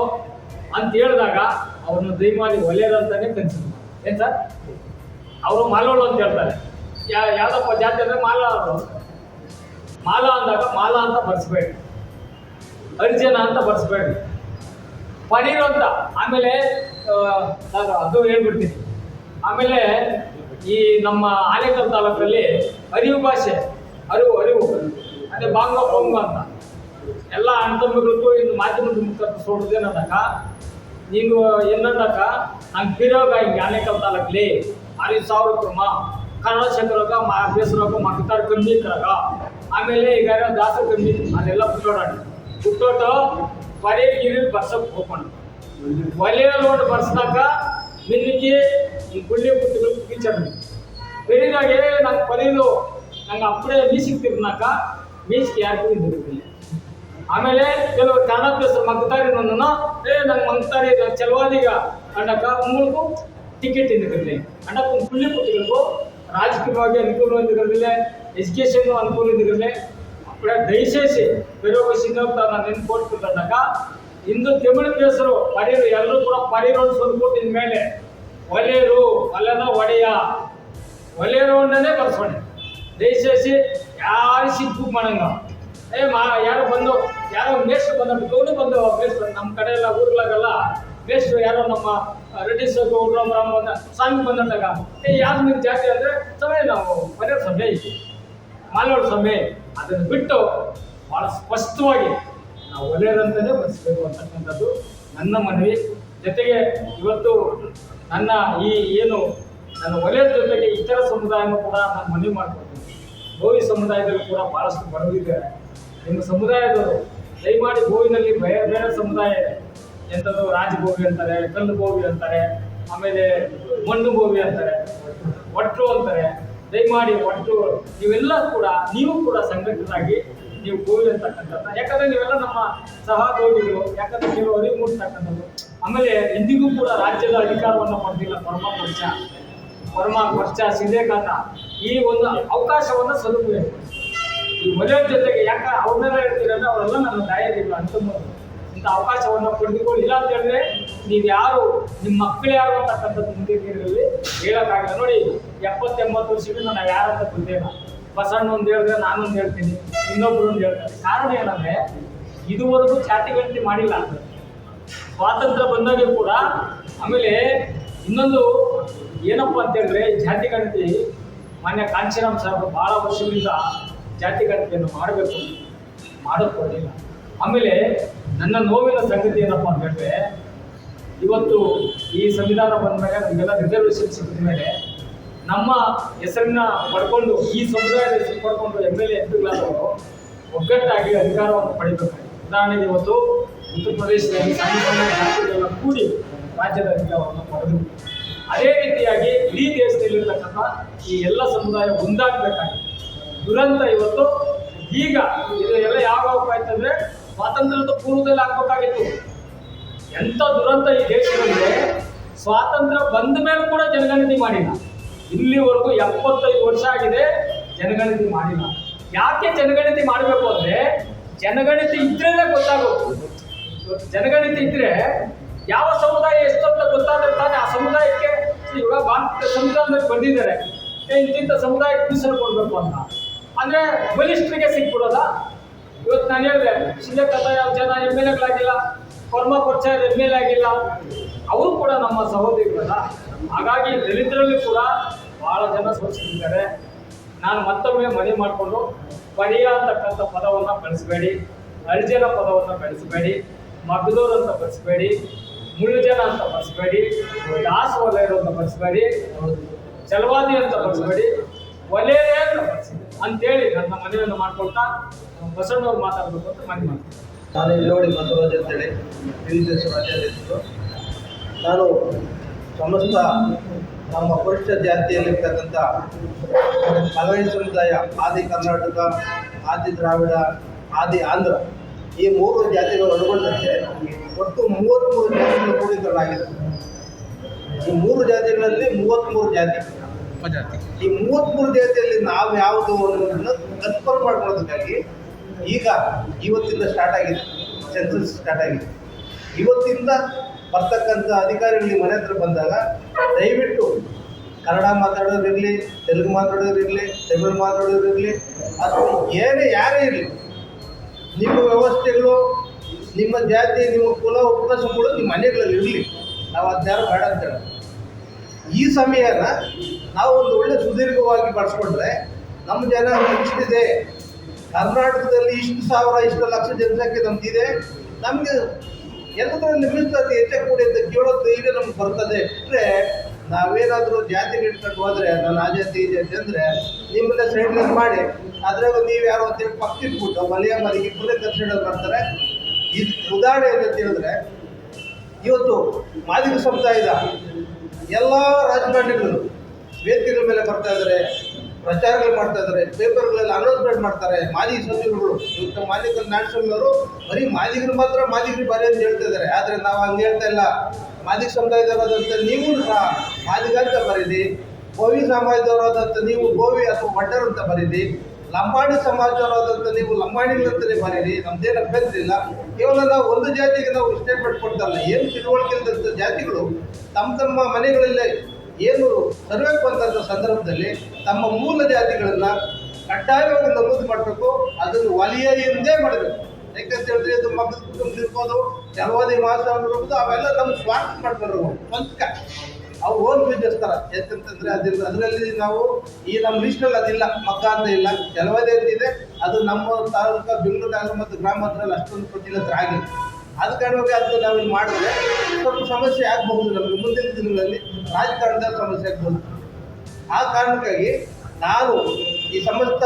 ಅಂತ ಹೇಳಿದಾಗ ಅವ್ರನ್ನ ದಯಮಾಡಿ ಒಲೆಯರಂತಾನೆ ಕನ್ಸಿಡರ್ ಮಾಡಿ. ಏನ್ ಸರ್, ಅವರು ಮಾಲೋళ్ళు ಅಂತ ಹೇಳ್ತಾರೆ. ಯಾವ್ದಪ್ಪ ಜಾತಿ ಅಂದ್ರೆ ಮಾಲ ಅಂದಾಗ ಮಾಲ ಅಂತ ಬರ್ಸ್ಬೇಡಿ, ಹರಿಜನ ಅಂತ ಬರ್ಸ್ಬೇಡಿ, ಪನೀರು ಅಂತ. ಆಮೇಲೆ ಅದು ಹೇಳ್ಬಿಡ್ತೀನಿ. ಆಮೇಲೆ ಈ ನಮ್ಮ ಆನೇಕಲ್ ತಾಲೂಕಲ್ಲಿ ಅರಿವು ಭಾಷೆ, ಅರಿವು ಅದೇ ಬಾಂಗ ಅಂತ ಎಲ್ಲ ಅಣ್ತಂಬಿಗಳಿಗೂ ಇನ್ನು ಮಾಧ್ಯಮದ ಮುಖಾಂತರ ಸೋಡುದೇನಂದಾಗ ನೀನು ಏನಂದಾಗ ನಂಗೆ ಪಿರೋಗ ಹಿಂಗೆ ಆನೇಕಲ್ ತಾಲೂಕಲ್ಲಿ 60,000 ಕ್ರಮ ಕನ್ನಡ ಶಂಕರಾಗ ಬೇಸರಾಗ ಮಕ್ಕತಾರ ಕಮ್ಮಿ ಕರಾಗ. ಆಮೇಲೆ ಈಗ ದಾಸರ ಕಮ್ಮಿ ಅದೆಲ್ಲ ಬಿಟ್ಟೋಟು ಬರೀ ಗಿರಿ ಬರ್ಸಕ್ಕೆ ಹೋಗ್ಕೊಂಡು ಒಲೆಯ ಲೋಡ್ ಬರ್ಸಿದಾಗ ನಿನ್ನಿಗೆ ಈ ಗುಳ್ಳಿ ಪುಟ್ಟಿಗಳು ಟೀಚರ್ ಬೆರಿದಾಗೆ ನಂಗೆ ಪರೀದು ನಂಗೆ ಅಪ್ಪಡೆ ಮೀಸಿಗೆ ತಿರ್ನಾಕ ಮೀಸಿಗೆ ಯಾರಿಗೂ ಇದ್ದಿರುತ್ತಿಲ್ಲ. ಆಮೇಲೆ ಕೆಲವರು ಕನ್ನಡ ಪ್ಲೇಸ್ ಮಗ್ತಾರಿ ನನ್ನ ನಂಗೆ ಮಗ್ತಾರಿ ಚಲವಾದಿಗ ಅಂಡಕ ಉಂಗುಳಿಗೂ ಟಿಕೆಟ್ ಇಂದಿರಲಿ ಅಂಡಕ ಗುಳ್ಳಿ ಪುಟ್ಟಿಗಳಿಗೂ ರಾಜಕೀಯವಾಗಿ ಅನುಕೂಲ ಹೊಂದಿರಲಿಲ್ಲ, ಎಜುಕೇಷನ್ ಅನುಕೂಲ ಹೊಂದಿರಲಿಲ್ಲ. ಅಪ್ಪಡೆ ದಯచేసి ಬೇರೊಬ್ಬ ಸಿಂಗಪ್ಪ ನಾನು ನೆನ್ಕೊಟ್ಬಿಟ್ಟಂದಾಗ ಇಂದು ತಮಿಳು ಕೇಸರು ಪರೀರು ಎಲ್ಲರೂ ಕೂಡ ಪರೀರೋಡು ಸ್ವಲ್ಪಟ್ಟು ಇನ್ಮೇಲೆ ಒಲೆಯರು ಒಲೆದ ಒಲೆಯರು ಅಂಡನೇ ಬರ್ಸೋಣ. ದಯచేసి ಯಾರು ಸಿಕ್ಕು ಮಾಡಂಗ ಯಾರೋ ಬಂದು ಯಾರೋ ಮೇಷ್ಟ್ರು ಬಂದು ಮೇಷ್ಟ್ರು ನಮ್ಮ ಕಡೆ ಎಲ್ಲ ಊರ್ಗಳಾಗಲ್ಲ ಮೇಷ್ಟ್ರು ಯಾರೋ ನಮ್ಮ ರೆಡ್ಡಿ ರಾಮ ಬಂದ ಸ್ವಾಮಿ ಬಂದಾಗ ಯಾರು ನಿಮ್ಮ ಜಾತಿ ಅಂದರೆ ಸಮಯ ನಾವು ಮನೆಯ ಸಮಯ ಇತ್ತು ಮಾಲೋಡ್ ಸಮಯ. ಅದನ್ನು ಬಿಟ್ಟು ಭಾಳ ಸ್ಪಷ್ಟವಾಗಿ ನಾವು ಒಲೆಯರಂತಲೇ ಬರೆಸಬೇಕು ಅಂತಕ್ಕಂಥದ್ದು ನನ್ನ ಮನವಿ. ಜೊತೆಗೆ ಇವತ್ತು ನನ್ನ ನನ್ನ ಒಲೆಯ ಜೊತೆಗೆ ಇತರ ಸಮುದಾಯನೂ ಕೂಡ ನಾನು ಮನವಿ ಮಾಡ್ಕೊಳ್ತೀನಿ. ಗೋವಿ ಸಮುದಾಯದಲ್ಲಿ ಕೂಡ ಭಾಳಷ್ಟು ಬಡವರಿದ್ದಾರೆ. ನಿಮ್ಮ ಸಮುದಾಯದವರು ದಯಮಾಡಿ ಗೋವಿನಲ್ಲಿ ಬೇರೆ ಸಮುದಾಯ ಇದೆ. ಎಂಥದ್ದು ರಾಜಗೋವಿ ಅಂತಾರೆ, ಕಲ್ಲು ಗೋವಿ ಅಂತಾರೆ, ಆಮೇಲೆ ಮಣ್ಣು ಗೋವಿ ಅಂತಾರೆ, ಒಟ್ರು ಅಂತಾರೆ. ದಯಮಾಡಿ ಒಟ್ಟು ನೀವೆಲ್ಲ ಕೂಡ ನೀವು ಕೂಡ ಸಂಘಟಿತರಾಗಿ ನೀವು ಗೋವಿ ಅಂತಕ್ಕಂಥದ್ದು. ಯಾಕಂದರೆ ನೀವೆಲ್ಲ ನಮ್ಮ ಸಹೋದ್ಯೋಗಿಗಳು. ಯಾಕಂದರೆ ಕೆಲವು ಅರಿವು ಮೂಡಿಸ್ತಕ್ಕಂಥದ್ದು. ಆಮೇಲೆ ಇಂದಿಗೂ ಕೂಡ ರಾಜ್ಯದ ಅಧಿಕಾರವನ್ನು ಪಡೆದಿಲ್ಲ ಪರಮ ವರ್ಷ ಸಿಂಧೇಖಾತ ಈ ಒಂದು ಅವಕಾಶವನ್ನು ಸದುಪಯೋಗ ಈ ಮದುವೆ ಜೊತೆಗೆ ಯಾಕೆ ಅವ್ರನ್ನೆಲ್ಲ ಹೇಳ್ತೀರಂದ್ರೆ ಅವರೆಲ್ಲ ನನ್ನ ತಾಯಿಗಳು ಅಂತಂಬೋದು ಇಂಥ ಅವಕಾಶವನ್ನು ಪಡೆದುಕೊಳ್ಳಿ. ಇಲ್ಲ ಅಂತ ಹೇಳಿದ್ರೆ ನೀವು ಯಾರು ನಿಮ್ಮ ಮಕ್ಕಳು ಯಾರು ಅಂತಕ್ಕಂಥದ್ದು ಮುಂದಿನ ದಿನಗಳಲ್ಲಿ ಹೇಳೋಕ್ಕಾಗಲ್ಲ. ನೋಡಿ 70-80 ವರ್ಷದಿಂದ ನಾವು ಯಾರಂತ ಗೊತ್ತೇನ. ಬಸಣ್ಣ ಒಂದು ಹೇಳಿದ್ರೆ ನಾನೊಂದು ಹೇಳ್ತೀನಿ, ಇನ್ನೊಬ್ರು ಒಂದು ಹೇಳ್ತಾರೆ. ಕಾರಣ ಏನಂದ್ರೆ ಇದುವರೆಗೂ ಜಾತಿ ಗಣತಿ ಮಾಡಿಲ್ಲ. ಸ್ವಾತಂತ್ರ್ಯ ಬಂದಾಗ ಕೂಡ ಆಮೇಲೆ ಇನ್ನೊಂದು ಏನಪ್ಪ ಅಂತ ಹೇಳಿದ್ರೆ ಜಾತಿ ಗಣತಿ ಮಾನ್ಯ ಕಾಂಚೀರಾಮ್ ಸಾಹೇಬರು ಭಾಳ ವರ್ಷಗಳಿಂದ ಜಾತಿ ಗಣತಿಯನ್ನು ಮಾಡೋದು ಕೊಡಲಿಲ್ಲ. ಆಮೇಲೆ ನನ್ನ ನೋವಿನ ಸಂಗತಿ ಏನಪ್ಪ ಅಂತ ಹೇಳಿದ್ರೆ ಇವತ್ತು ಈ ಸಂವಿಧಾನ ಬಂದ ಮೇಲೆ ನಮಗೆಲ್ಲ ರಿಸರ್ವೇಷನ್ ಸಿಕ್ಕಿದ ಮೇಲೆ ನಮ್ಮ ಹೆಸರನ್ನ ಪಡ್ಕೊಂಡು ಈ ಸಮುದಾಯದ ಹೆಸರು ಪಡ್ಕೊಂಡು MLA MP ಗಳಾದವರು ಒಗ್ಗಟ್ಟಾಗಿ ಅಧಿಕಾರವನ್ನು ಪಡಿಬೇಕಾಗಿದೆ. ಉದಾಹರಣೆಗೆ ಇವತ್ತು ಉತ್ತರ ಪ್ರದೇಶದಲ್ಲಿ ಸಣ್ಣ ಸಣ್ಣ ಜಾತಿಗಳೆಲ್ಲ ಕೂಡಿ ರಾಜ್ಯದ ಅಧಿಕಾರವನ್ನು ಪಡೆದರು. ಅದೇ ರೀತಿಯಾಗಿ ಇಡೀ ದೇಶದಲ್ಲಿರ್ತಕ್ಕಂಥ ಈ ಎಲ್ಲ ಸಮುದಾಯ ಒಂದಾಗಬೇಕಾಗಿದೆ. ದುರಂತ ಇವತ್ತು ಈಗ ಇದು ಎಲ್ಲ ಯಾವಾಗಾಯ್ತು ಅಂದರೆ ಸ್ವಾತಂತ್ರ್ಯದ ಪೂರ್ವದಲ್ಲಿ ಆಗ್ಬೇಕಾಗಿತ್ತು. ಎಂಥ ದುರಂತ ಈ ದೇಶದಲ್ಲಿ ಸ್ವಾತಂತ್ರ್ಯ ಬಂದ ಮೇಲೆ ಕೂಡ ಜನಗಣತಿ ಮಾಡಿಲ್ಲ. ಇಲ್ಲಿವರೆಗೂ 75 ವರ್ಷ ಆಗಿದೆ, ಜನಗಣತಿ ಮಾಡಿಲ್ಲ. ಯಾಕೆ ಜನಗಣತಿ ಮಾಡಬೇಕು ಅಂದರೆ ಜನಗಣತಿ ಇದ್ರೇ ಗೊತ್ತಾಗೋದು. ಜನಗಣತಿ ಇದ್ರೆ ಯಾವ ಸಮುದಾಯ ಎಷ್ಟಂತ ಗೊತ್ತಾದ್ರೆ ತಾನೇ ಆ ಸಮುದಾಯಕ್ಕೆ ಇವಾಗ ಭಾರತ ಸಂವಿಧಾನದಲ್ಲಿ ಬಂದಿದ್ದಾರೆ ಇಂತಿಂಥ ಸಮುದಾಯಕ್ಕೆ ಮೀಸಲು ಕೊಡಬೇಕು ಅಂತ. ಅಂದರೆ ಬಲಿಷ್ಠರಿಗೆ ಸಿಕ್ಬಿಡೋದ. ಇವತ್ತು ನಾನು ಹೇಳಿದೆ ಶಿಲೆಕತ ಜನ MLA ಗಳಾಗಿಲ್ಲ, ಕೊರ್ಮ ಕೊರ್ಚಾಯರ್ MLA ಆಗಿಲ್ಲ, ಅವರು ಕೂಡ ನಮ್ಮ ಸಹೋದರಿಗಳಲ್ಲ. ಹಾಗಾಗಿ ದಲಿತರಲ್ಲಿ ಕೂಡ ಭಾಳ ಜನ ಸೋಚಿಸಿದ್ದಾರೆ. ನಾನು ಮತ್ತೊಮ್ಮೆ ಮನವಿ ಮಾಡಿಕೊಂಡು ಪರಿಯ ಅಂತಕ್ಕಂಥ ಪದವನ್ನು ಬಳಸಬೇಡಿ, ಹರಿಜನ ಪದವನ್ನು ಬಳಸಬೇಡಿ, ಮಗದೂರು ಅಂತ ಬಳಸಬೇಡಿ, ಮುಳ್ಳುಜನ ಅಂತ ಬಳಸಬೇಡಿ, ದಾಸವಲಯರು ಅಂತ ಬಳಸಬೇಡಿ, ಚಲವಾದಿ ಅಂತ ಬಳಸಬೇಡಿ, ಒಲೆಯೇ ಅಂತ ಬಳಸಿ ಅಂತೇಳಿ ನನ್ನ ಮನವಿಯನ್ನು ಮಾಡ್ಕೊಳ್ತಾ ಬಸವಣ್ಣವ್ರು ಮಾತಾಡಬೇಕು ಅಂತ ಮನವಿ ಮಾಡ್ತೀನಿ. ನಾನು ಇಲ್ಲೋಡಿ ಬಸವರಾಜ್ ಅಂತೇಳಿ ವಿವಿಧ ರಾಜ್ಯಾಧ್ಯಕ್ಷರು. ನಾನು ಸಮಸ್ತ ನಮ್ಮ ಪರಿಷ್ಠ ಜಾತಿಯಲ್ಲಿರ್ತಕ್ಕಂಥ ಕಲೈ ಸಮುದಾಯ, ಆದಿ ಕರ್ನಾಟಕ, ಆದಿ ದ್ರಾವಿಡ, ಆದಿ ಆಂಧ್ರ ಈ 3 ಜಾತಿಗಳು ಒಳಗೊಂಡಂತೆ ಒಟ್ಟು 33 ಜಾತಿಗಳು ಕ್ರೋಢೀಕರಣವಾಗಿದೆ. ಈ 3 ಜಾತಿಗಳಲ್ಲಿ 33 ಜಾತಿ. ಈ 33 ಜಾತಿಯಲ್ಲಿ ನಾವು ಯಾವುದು ಅನ್ನೋದನ್ನು ಕನ್ಫರ್ಮ್ ಮಾಡ್ಕೊಳ್ಳೋದಕ್ಕಾಗಿ ಈಗ ಇವತ್ತಿಂದ ಸ್ಟಾರ್ಟ್ ಆಗಿದೆ, ಸೆನ್ಸಸ್ ಸ್ಟಾರ್ಟ್ ಆಗಿದೆ. ಇವತ್ತಿಂದ ಬರ್ತಕ್ಕಂಥ ಅಧಿಕಾರಿಗಳು ಮನೆ ಹತ್ರ ಬಂದಾಗ ದಯವಿಟ್ಟು ಕನ್ನಡ ಮಾತಾಡೋರಿರಲಿ, ತೆಲುಗು ಮಾತಾಡೋರಿರಲಿ, ತಮಿಳು ಮಾತಾಡೋರಿರಲಿ, ಅಥವಾ ಯಾರೇ ಇರಲಿ, ನಿಮ್ಮ ವ್ಯವಸ್ಥೆಗಳು, ನಿಮ್ಮ ಜಾತಿ, ನಿಮ್ಮ ಕುಲ ಉಪಕಸಗಳು ನಿಮ್ಮ ಮನೆಗಳಲ್ಲಿ ಇರಲಿ. ನಾವು ಅದ್ಯಾರು ಬೇಡ ಅಂತೇಳಿ ಈ ಸಮಯನ ನಾವು ಒಂದು ಒಳ್ಳೆ ಸುದೀರ್ಘವಾಗಿ ಬಳಸ್ಕೊಂಡ್ರೆ ನಮ್ಮ ಜನ ಇಷ್ಟಿದೆ, ಕರ್ನಾಟಕದಲ್ಲಿ ಇಷ್ಟು ಸಾವಿರ ಇಷ್ಟು ಲಕ್ಷ ಜನಸಂಖ್ಯೆ ನಮ್ದಿದೆ, ನಮಗೆ ಎಲ್ಲದರಲ್ಲಿ ಮೀಸಲಾತಿ ಹೆಚ್ಚಾಗಿ ಕೂಡಿ ಅಂತ ಕೇಳೋ ಧೈರ್ಯ ನಮ್ಗೆ ಬರ್ತದೆ. ಬಿಟ್ಟರೆ ನಾವೇನಾದರೂ ಜಾತಿಗೆ ಇಟ್ಕೊಂಡು ಹೋದರೆ ನಾನು ಆ ಜಾತಿ ಈ ಜಾತಿ ಅಂದರೆ ನಿಮ್ಮನ್ನ ಸೈಡ್ಲೈನ್ ಮಾಡಿ ಅದ್ರಾಗ ನೀವು ಯಾರು ಅಂತೇಳಿ ಪಕ್ಕಿಟ್ಬಿಟ್ಟು ಮಲೆಯ ಮನೆಗೆ ಇಬ್ಬರೇ ಕನ್ಸಿಡರ್ ಮಾಡ್ತಾರೆ. ಇದು ಉದಾಹರಣೆ ಏನಂತ ಹೇಳಿದ್ರೆ, ಇವತ್ತು ಮಾದಿಗ ಸಮುದಾಯದ ಎಲ್ಲ ರಾಜಕಾರಣಿಗಳು ವೇದಿಕೆಗಳ ಮೇಲೆ ಬರ್ತಾ ಇದ್ದಾರೆ, ಪ್ರಚಾರಗಳು ಮಾಡ್ತಾ ಇದ್ದಾರೆ, ಪೇಪರ್ಗಳಲ್ಲಿ ಅನೌನ್ಸ್ಮೆಂಟ್ ಮಾಡ್ತಾರೆ. ಮಾದಿಗ ಸಚಿವರುಗಳು ಇವತ್ತು ಮಾದಿಗ ನಾಡಸ್ವಾಮಿಯವರು ಬರೀ ಮಾದಿಗರು ಮಾತ್ರ ಮಾದಿಗರು ಬಾರಿ ಅಂತ ಹೇಳ್ತಾ ಇದ್ದಾರೆ. ಆದರೆ ನಾವು ಹಂಗೆ ಹೇಳ್ತಾ ಇಲ್ಲ. ಮಾದಿಗ ಸಮುದಾಯದವರಾದಂಥ ನೀವು ಸಹ ಮಾದಿಗ ಅಂತ ಬರೀರಿ, ಗೋವಿ ಸಮಾಜದವರಾದಂಥ ನೀವು ಗೋವಿ ಅಥವಾ ವಡ್ಡರ್ ಅಂತ ಬರೀರಿ, ಲಂಬಾಣಿ ಸಮಾಜದವರಾದಂಥ ನೀವು ಲಂಬಾಣಿಗಳಂತಲೇ ಬರೀರಿ, ನಮ್ದೇನು ಅಭ್ಯಂತರ ಇಲ್ಲ. ಕೇವಲ ನಾವು ಒಂದು ಜಾತಿಗೆ ನಾವು ಸ್ಟೇಟ್ಮೆಂಟ್ ಕೊಡ್ತಾರಲ್ಲ, ಏನು ತಿಳುವಳಿಕೆ ಇಲ್ಲದಂಥ ಜಾತಿಗಳು ತಮ್ಮ ಮನೆಗಳಲ್ಲಿ ಏನು ಸರ್ವೆಗೆ ಬಂದಂಥ ಸಂದರ್ಭದಲ್ಲಿ ತಮ್ಮ ಮೂಲ ಜಾತಿಗಳನ್ನು ಕಡ್ಡಾಯವಾಗಿ ನಮೂದು ಮಾಡಬೇಕು. ಅದನ್ನು ವಲಯದಿಂದೇ ಮಾಡಬೇಕು. ಯಾಕಂತ ಹೇಳಿದ್ರೆ ಇದು ಮಕ್ಕಳ ಕುಟುಂಬ ಇರ್ಬೋದು, ಚಲವಾದಿ ಮಾಸ್ಟರ್ ಇರ್ಬೋದು, ಅವೆಲ್ಲ ನಮ್ಮ ಸ್ವಾರ್ಥ ಮಾಡ್ತಾರೆ. ಸ್ವಂತ ಅವ್ರು ಓನ್ ಬಿಸ್ನೆಸ್ ಥರ. ಯಾಕಂತಂದರೆ ಅದರಲ್ಲಿ ನಾವು ಈ ನಮ್ಮ ಲಿಸ್ಟಲ್ಲಿ ಅದಿಲ್ಲ, ಮಕ್ಕ ಅಂತ ಇಲ್ಲ, ಚಲವಾದಿ ಅಂತಿದೆ. ಅದು ನಮ್ಮ ತಾಲೂಕು ಬೆಂಗಳೂರು ನಗರ ಮತ್ತು ಗ್ರಾಮಾಂತರದಲ್ಲಿ ಅಷ್ಟೊಂದು ಪ್ರಚಲಿತ ಆಗಿಲ್ಲ. ಆದ ಕಾರಣವಾಗಿ ಅದನ್ನು ನಾವು ಮಾಡಿದ್ರೆ ಸ್ವಲ್ಪ ಸಮಸ್ಯೆ ಆಗಬಹುದು. ನಮಗೆ ಮುಂದಿನ ದಿನಗಳಲ್ಲಿ ರಾಜಕಾರಣದ ಸಮಸ್ಯೆ ಆಗ್ಬೋದು. ಆ ಕಾರಣಕ್ಕಾಗಿ ನಾನು ಈ ಸಮಸ್ತ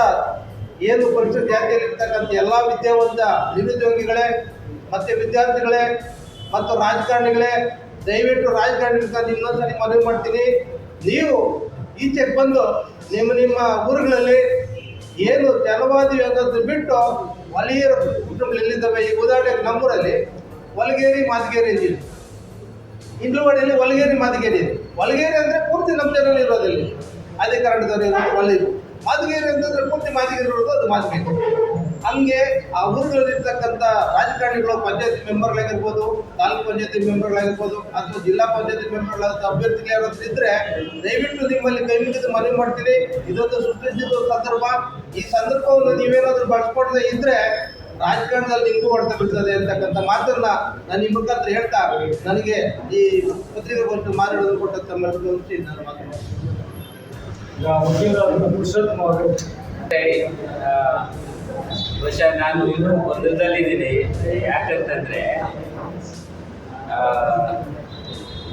ಏನು ಪರಿಷತ್ ಜಾತಿಯಲ್ಲಿರ್ತಕ್ಕಂಥ ಎಲ್ಲ ವಿದ್ಯಾವಂತ ನಿರುದ್ಯೋಗಿಗಳೇ ಮತ್ತು ವಿದ್ಯಾರ್ಥಿಗಳೇ ಮತ್ತು ರಾಜಕಾರಣಿಗಳೇ, ದಯವಿಟ್ಟು ರಾಜಕಾರಣಿಗಳು ಇನ್ನೊಂದ್ಸರಿ ಮನವಿ ಮಾಡ್ತೀನಿ, ನೀವು ಈಚೆಗೆ ಬಂದು ನಿಮ್ಮ ಊರುಗಳಲ್ಲಿ ಏನು ಚಲವಾದಿ ವ್ಯವಸ್ಥೆ ಬಿಟ್ಟು ವಲಯರ ಕುಟುಂಬಗಳು ಎಲ್ಲಿದ್ದಾವೆ. ಈ ಉದಾಹರಣೆಗೆ ನಮ್ಮೂರಲ್ಲಿ ಹೊಲಗೇರಿ ಮಾದಿಗೇರಿ ಅಂತಿದೆ, ಇಂಡ್ಲವಾಡಿಯಲ್ಲಿ ಹೊಲಗೇರಿ ಮಾದಿಗೇರಿ ಇದೆ. ಹೊಲಗೇರಿ ಅಂದರೆ ಪೂರ್ತಿ ನಮ್ಮ ಜನ ಇರೋದಲ್ಲಿ ಅದೇ ಕಾರಣದವ್ರು ಇರೋದು ಹೊಲಿದು. ಮಾದಿಗೇರಿ ಅಂತಂದರೆ ಪೂರ್ತಿ ಮಾದಿಗೇರಿ ಇರೋದು, ಅದು ಮಾದಿಗೇರಿ. ಹಂಗೆ ಆ ಊರುಗಳಲ್ಲಿರ್ತಕ್ಕಂಥ ರಾಜಕಾರಣಿಗಳು ಪಂಚಾಯತಿ ಮೆಂಬರ್ಗಳಾಗಿರ್ಬೋದು, ತಾಲೂಕು ಪಂಚಾಯತಿ ಮೆಂಬರ್ಗಳಾಗಿರ್ಬೋದು, ಅಥವಾ ಜಿಲ್ಲಾ ಪಂಚಾಯತಿ ಮೆಂಬರ್ಗಳಾದ ಅಭ್ಯರ್ಥಿಗಳು ಯಾರಾದ್ರೂ ಇದ್ದರೆ ದಯವಿಟ್ಟು ನಿಮ್ಮಲ್ಲಿ ಕೈ ಮುಗಿದು ಮನವಿ ಮಾಡ್ತೀನಿ. ಇದೊಂದು ಸೃಷ್ಟಿಸಿದ ಸಂದರ್ಭ. ಈ ಸಂದರ್ಭವನ್ನು ನೀವೇನಾದರೂ ಬಳಸ್ಕೊಡದೆ ಇದ್ದರೆ ರಾಜಕಾರಣದಲ್ಲಿ ನಿಂತು ಹೊಡ್ತಾ ಬಿಡ್ತದೆ ಅಂತಕ್ಕಂಥ ಮಾತನ್ನ ನಾನು ನಿಮ್ಮ ಮುಖಾಂತರ ಹೇಳ್ತಾ ನನಗೆ ಈ ಪತ್ರಿಕೆ ಬಂದು ಮಾತಾಡೋದನ್ನು ಕೊಟ್ಟಂತ ಮನಸ್ಸಿ ನಾನು ಮಾತಾಡ್ತೀನಿ. ಬಹುಶಃ ನಾನು ಇನ್ನೂ ಗೊಂದಲದಲ್ಲಿದ್ದೀನಿ. ಯಾಕಂತಂದರೆ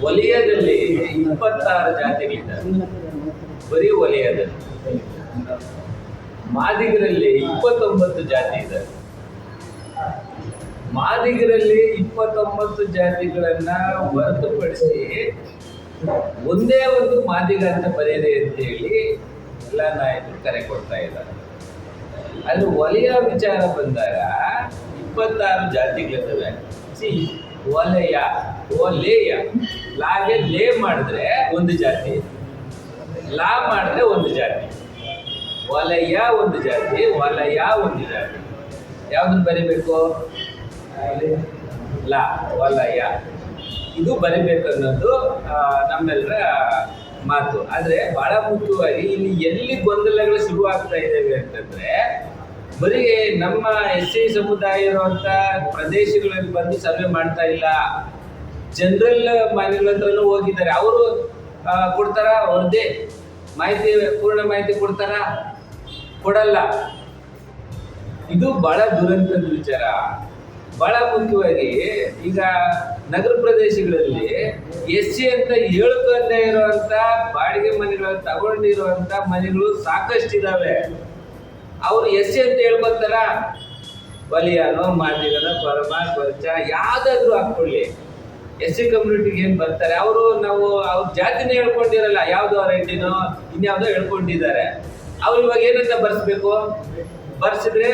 ವಲಯದಲ್ಲಿ 26 ಜಾತಿಗಳಿದ್ದಾರೆ, ಬರೀ ವಲಯದಲ್ಲಿ. ಮಾದಿಗರಲ್ಲಿ 29 ಜಾತಿ ಇದೆ. ಮಾದಿಗರಲ್ಲಿ 29 ಜಾತಿಗಳನ್ನ ಹೊರತುಪಡಿಸಿ ಒಂದೇ ಒಂದು ಮಾದಿಗ ಅಂತ ಬರೆಯಿರಿ ಅಂತೇಳಿ ಎಲ್ಲ ನಾಯಕರು ಕರೆ ಕೊಡ್ತಾ ಇದ್ದಾರೆ. ಅಲ್ಲಿ ವಲಯ ವಿಚಾರ ಬಂದಾಗ 26 ಜಾತಿಗಳಿರ್ತವೆ. ವಲಯ ಲಾಗೆ ಲೇ ಮಾಡಿದ್ರೆ ಒಂದು ಜಾತಿ, ಲಾ ಮಾಡಿದ್ರೆ ಒಂದು ಜಾತಿ. ವಲಯ ಒಂದು ಜಾತಿ, ವಲಯ ಒಂದು ಜಾತಿ. ಯಾವ್ದನ್ನು ಬರಿಬೇಕು? ಲಾ, ವಲಯ ಇದು ಬರಿಬೇಕು ಅನ್ನೋದು ನಮ್ಮೆಲ್ಲರ ಮಾತು. ಆದ್ರೆ ಬಹಳ ಮುಖ್ಯವಾಗಿ ಇಲ್ಲಿ ಎಲ್ಲಿ ಗೊಂದಲಗಳು ಶುರು ಆಗ್ತಾ ಇದ್ದೇವೆ ಅಂತಂದ್ರೆ, ಬರೀ ನಮ್ಮ SC ಸಮುದಾಯ ಇರುವಂತ ಪ್ರದೇಶಗಳಲ್ಲಿ ಬಂದು ಸರ್ವೆ ಮಾಡ್ತಾ ಇಲ್ಲ, ಜನರಲ್ ಮನೆಗಳ ಹತ್ರನೂ ಹೋಗಿದ್ದಾರೆ. ಅವರು ಕೊಡ್ತಾರ ಅವ್ರದ್ದೇ ಮಾಹಿತಿ, ಪೂರ್ಣ ಮಾಹಿತಿ ಕೊಡ್ತಾರ? ಕೊಡಲ್ಲ. ಇದು ಬಹಳ ದುರಂತದ ವಿಚಾರ. ಬಹಳ ಮುಖ್ಯವಾಗಿ ಈಗ ನಗರ ಪ್ರದೇಶಗಳಲ್ಲಿ SC ಅಂತ ಹೇಳ್ಕೊಂಡೇ ಇರುವಂತ ಬಾಡಿಗೆ ಮನೆಗಳು ತಗೊಂಡಿರುವಂತ ಮನೆಗಳು ಸಾಕಷ್ಟು ಇದಾವೆ. ಅವ್ರು SC ಅಂತ ಹೇಳ್ಕೊಂತಾರ? ವಲಿಯಾನೋ ಮಾದಿಗನೋ ಪರಮ ಪರಿಚ ಯಾವ್ದಾದ್ರು ಹಾಕೊಳ್ಳಿ, SC ಕಮ್ಯುನಿಟಿಗೆ ಏನ್ ಬರ್ತಾರೆ ಅವರು. ನಾವು ಅವ್ರ ಜಾತಿನೇ ಹೇಳ್ಕೊಂಡಿರಲ್ಲ, ಯಾವ್ದೋ ರೆಡ್ಡಿನೋ ಇನ್ಯಾವುದೋ ಹೇಳ್ಕೊಂಡಿದ್ದಾರೆ. ಅವ್ರು ಇವಾಗ ಏನಂತ ಬರ್ಸ್ಬೇಕು? ಬರ್ಸಿದ್ರೆ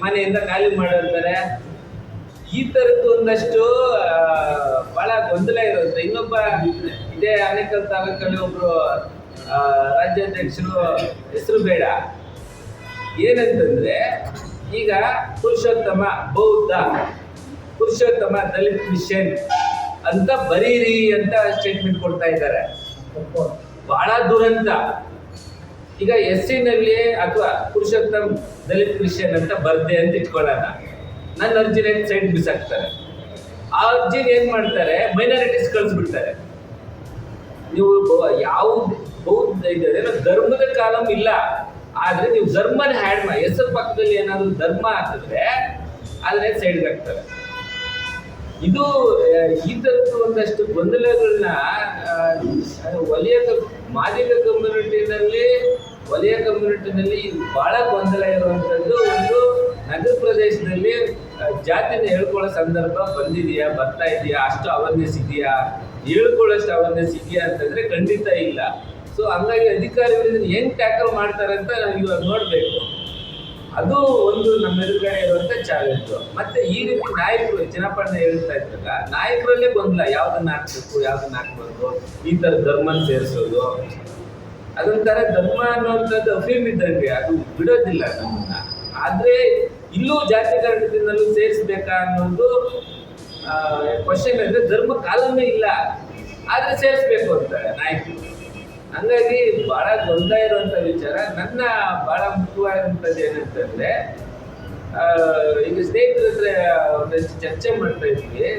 ಮನೆಯಿಂದ ಖಾಲಿ ಮಾಡಿರ್ತಾರೆ. ಈ ತರದ್ದು ಒಂದಷ್ಟು ಬಹಳ ಗೊಂದಲ ಇರುತ್ತೆ. ಇನ್ನೊಬ್ಬ ಇದೇ ಆನೇಕಲ್ ತಾಲೂಕಲ್ಲಿ ಒಬ್ರು ರಾಜ್ಯಾಧ್ಯಕ್ಷರು, ಹೆಸರು ಬೇಡ, ಏನಂತಂದ್ರೆ ಈಗ ಪುರುಷೋತ್ತಮ ಬೌದ್ಧ, ಪುರುಷೋತ್ತಮ ದಲಿತ್ ಕ್ರಿಶ್ಚಿಯನ್ ಅಂತ ಬರೀರಿ ಅಂತ ಸ್ಟೇಟ್ಮೆಂಟ್ ಕೊಡ್ತಾ ಇದ್ದಾರೆ. ಬಹಳ ದುರಂತ. ಈಗ SC ನಲ್ಲಿ ಅಥವಾ ಪುರುಷೋತ್ತಮ ದಲಿತ್ ಕ್ರಿಶ್ಚಿಯನ್ ಅಂತ ಬರ್ದೆ ಅಂತ ಇಟ್ಕೊಳ್ಳೋಣ, ನನ್ನ ಅರ್ಜಿನ ಸೈಡ್ ಬಿಸಾಕ್ತಾರೆ. ಆ ಅರ್ಜಿನ ಏನ್ ಮಾಡ್ತಾರೆ? ಮೈನಾರಿಟೀಸ್ ಕಳಿಸ್ಬಿಡ್ತಾರೆ. ನೀವು ಯಾವ ಬೌದ್ಧ ಇದ್ದಾರೆ, ಧರ್ಮದ ಕಾಲಂ ಇಲ್ಲ, ಆದ್ರೆ ನೀವು ಧರ್ಮನ ಹ್ಯಾಡ್ ಮಾಡಿ ಹೆಸರು ಪಕ್ಕದಲ್ಲಿ ಏನಾದ್ರು ಧರ್ಮ ಹಾಕಿದ್ರೆ ಅದನ್ನೇ ಸೈಡ್ಗೆ ಹಾಕ್ತಾರೆ. ಇದು ಈ ತರದ್ದು ಒಂದಷ್ಟು ಗೊಂದಲಗಳನ್ನ ವಲಯ ಮಾದಿಗ ಕಮ್ಯುನಿಟಿನಲ್ಲಿ ಬಹಳ ಗೊಂದಲ ಇರುವಂತದ್ದು. ಒಂದು ನಗರ ಪ್ರದೇಶದಲ್ಲಿ ಜಾತಿನ ಹೇಳ್ಕೊಳ್ಳೋ ಸಂದರ್ಭ ಬಂದಿದೆಯಾ, ಬರ್ತಾ ಇದೆಯಾ, ಅಷ್ಟು ಅವೇರ್ನೆಸ್ ಇದೆಯಾ, ಹೇಳ್ಕೊಳ್ಳೋಷ್ಟು ಅವೇರ್ನೆಸ್ ಇದೆಯಾ ಅಂತಂದ್ರೆ ಖಂಡಿತ ಇಲ್ಲ. ಸೊ ಹಂಗಾಗಿ ಅಧಿಕಾರಿಗಳು ಹೆಂಗ್ ಟ್ಯಾಕಲ್ ಮಾಡ್ತಾರೆ ಅಂತ ನಾವು ಇವಾಗ ನೋಡ್ಬೇಕು. ಅದು ಒಂದು ನಮ್ಮ ಎದುರುಗಡೆ ಇರುವಂತ ಚಾಲೆಂಜ್. ಮತ್ತೆ ಈ ರೀತಿ ನಾಯಕರು ಚಿನ್ನಪ್ಪಣ್ಣ ಹೇಳ್ತಾ ಇದ್ದಾಗ ನಾಯಕರಲ್ಲೇ ಗೊಂದಲ, ಯಾವ್ದನ್ನ ಹಾಕ್ಬೇಕು ಯಾವ್ದನ್ನ ಹಾಕ್ಬಾರ್ದು, ಈ ತರ ಧರ್ಮನ ಸೇರಿಸೋದು. ಅದೊಂಥರ ಧರ್ಮ ಅನ್ನುವಂಥದ್ದು ಅಫೀಮ್ ಇದ್ದಂಗೆ, ಅದು ಬಿಡೋದಿಲ್ಲ ನಮ್ಮನ್ನ. ಆದ್ರೆ ಇಲ್ಲೂ ಜಾತಿಕರಣದಿಂದಲೂ ಸೇರಿಸ್ಬೇಕಾ ಅನ್ನೋದು ಕ್ವಶನ್. ಅಂದ್ರೆ ಧರ್ಮ ಕಾಲನೇ ಇಲ್ಲ, ಆದ್ರೆ ಸೇರಿಸ್ಬೇಕು ಅಂತಾರೆ ನಾಯಕರು. ಹಂಗಾಗಿ ಬಹಳ ಗೊಂದಲ ಇರುವಂತ ವಿಚಾರ. ನನ್ನ ಬಹಳ ಮುಖ್ಯವಾದಂಥದ್ದು ಏನಂತಂದ್ರೆ, ಈಗ ಸ್ನೇಹಿತರ ಹತ್ರ ಒಂದಷ್ಟು ಚರ್ಚೆ ಮಾಡ್ತಾ ಇದ್ವಿ.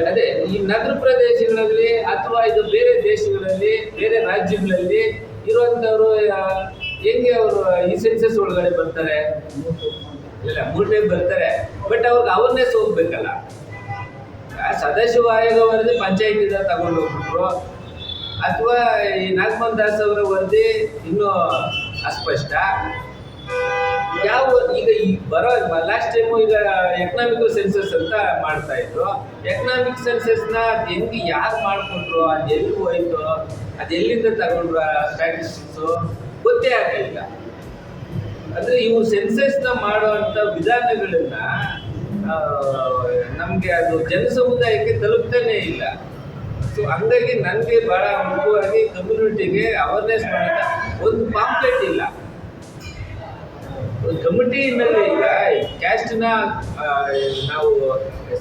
ಅದೇ ಈ ನಗರ ಪ್ರದೇಶಗಳಲ್ಲಿ ಅಥವಾ ಇದು ಬೇರೆ ದೇಶಗಳಲ್ಲಿ, ಬೇರೆ ರಾಜ್ಯಗಳಲ್ಲಿ ಇರುವಂತವ್ರು ಹೆಂಗೆ ಅವರು ಈ ಸೆನ್ಸಸ್ ಒಳಗಡೆ ಬರ್ತಾರೆ? ಇಲ್ಲ, 3 ಟೈಮ್ ಬರ್ತಾರೆ, ಬಟ್ ಅವ್ರಿಗೆ ಅವೇರ್ನೆಸ್ ಹೋಗ್ಬೇಕಲ್ಲ. ಸದಾಶಿವ ಆಯೋಗ ವರದಿ ಪಂಚಾಯತಿಂದ ತಗೊಂಡು ಹೋಗ್ಬಿಟ್ರು, ಅಥವಾ ಈ ನಾಗಮೋಹನ್ ದಾಸ್ ಅವರ ವರದಿ ಇನ್ನೂ ಅಸ್ಪಷ್ಟ. ಯಾವ ಈಗ ಬರೋ ಲಾಸ್ಟ್ ಟೈಮು ಈಗ ಎಕನಾಮಿಕ್ ಸೆನ್ಸಸ್ ಅಂತ ಮಾಡ್ತಾ ಇದ್ರು. ಎಕನಾಮಿಕ್ ಸೆನ್ಸಸ್ನ ಹೆಂಗೆ ಯಾರು ಮಾಡಿಕೊಂಡ್ರು, ಅದು ಎಲ್ಲಿ ಹೋಯ್ತು, ಅದು ಎಲ್ಲಿಂದ ತಗೊಂಡ್ರು ಸ್ಟ್ಯಾಟಿಸ್ಟಿಕ್ಸು ಗೊತ್ತೇ ಆಗಲಿಲ್ಲ. ಅಂದರೆ ಇವು ಸೆನ್ಸಸ್ನ ಮಾಡುವಂಥ ವಿಧಾನಗಳನ್ನ ನಮಗೆ ಅದು ಜನ ಸಮುದಾಯಕ್ಕೆ ತಲುಪ್ತಾನೇ ಇಲ್ಲ. ಸೊ ಹಂಗಾಗಿ ನನಗೆ ಭಾಳ ಮುಖ್ಯವಾಗಿ ಕಮ್ಯುನಿಟಿಗೆ ಅವೇರ್ನೆಸ್ ಮಾಡಿದ ಒಂದು ಪಾಂಪ್ಲೆಟ್ ಇಲ್ಲ. ಕಮಿಟಿನಲ್ಲಿ ಈಗ ಕ್ಯಾಸ್ಟ್ನ ನಾವು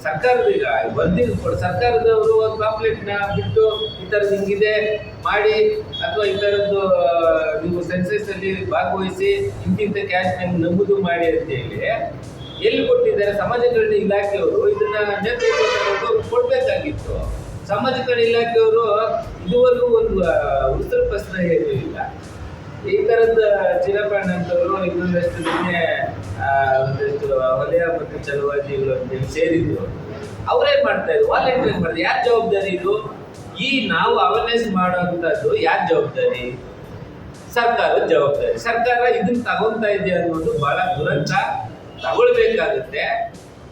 ಸರ್ಕಾರದ ಈಗ ವರದಿ ಸರ್ಕಾರದವರು ಒಂದು ಪಾಂಪ್ಲೆಟ್ನ ಬಿಟ್ಟು ಈ ಥರದ್ದು ಹಿಂಗಿದೆ ಮಾಡಿ, ಅಥವಾ ಈ ಥರದ್ದು ನೀವು ಸೆನ್ಸಸ್ಸಲ್ಲಿ ಭಾಗವಹಿಸಿ ಇಂತಿಂಥ ಕ್ಯಾಸ್ಟ್ನ ನಮೂದು ಮಾಡಿ ಅಂತೇಳಿ ಎಲ್ಲಿ ಕೊಟ್ಟಿದ್ದಾರೆ? ಸಮಾಜ ಕಲ್ಯಾಣ ಇಲಾಖೆಯವರು ಇದನ್ನ ನೇತೃತ್ವ ಕೊಡಬೇಕಾಗಿತ್ತು. ಸಮಾಜ ಕಲ್ಯಾಣ ಇಲಾಖೆಯವರು ಇದುವರೆಗೂ ಒಂದು ಉತ್ತರ ಪ್ರಶ್ನೆ ಇರಲಿಲ್ಲ. ಈ ಥರದ ಚಿನ್ನಪ್ಪಣ್ಣ ಅಂತವರು ಇನ್ನೊಂದಷ್ಟು ದಿನೇ ಒಂದಷ್ಟು ವಲಯ ಮತ್ತು ಚಲವಾದಿಗಳು ಅಂತೇಳಿ ಸೇರಿದ್ರು. ಅವರೇನು ಮಾಡ್ತಾ ಇದ್ರು? ವಾಲಂಟಿಯರ್ ಮಾಡಿದ್ರು. ಯಾರು ಜವಾಬ್ದಾರಿ ಇದು? ಈ ನಾವು ಅವೇರ್ನೆಸ್ ಮಾಡುವಂಥದ್ದು ಯಾರ ಜವಾಬ್ದಾರಿ? ಸರ್ಕಾರದ ಜವಾಬ್ದಾರಿ. ಸರ್ಕಾರ ಇದನ್ನ ತಗೊತಾ ಇದೆ ಅನ್ನೋದು ಬಹಳ ದುರಂತ. ತಗೊಳ್ಬೇಕಾಗುತ್ತೆ.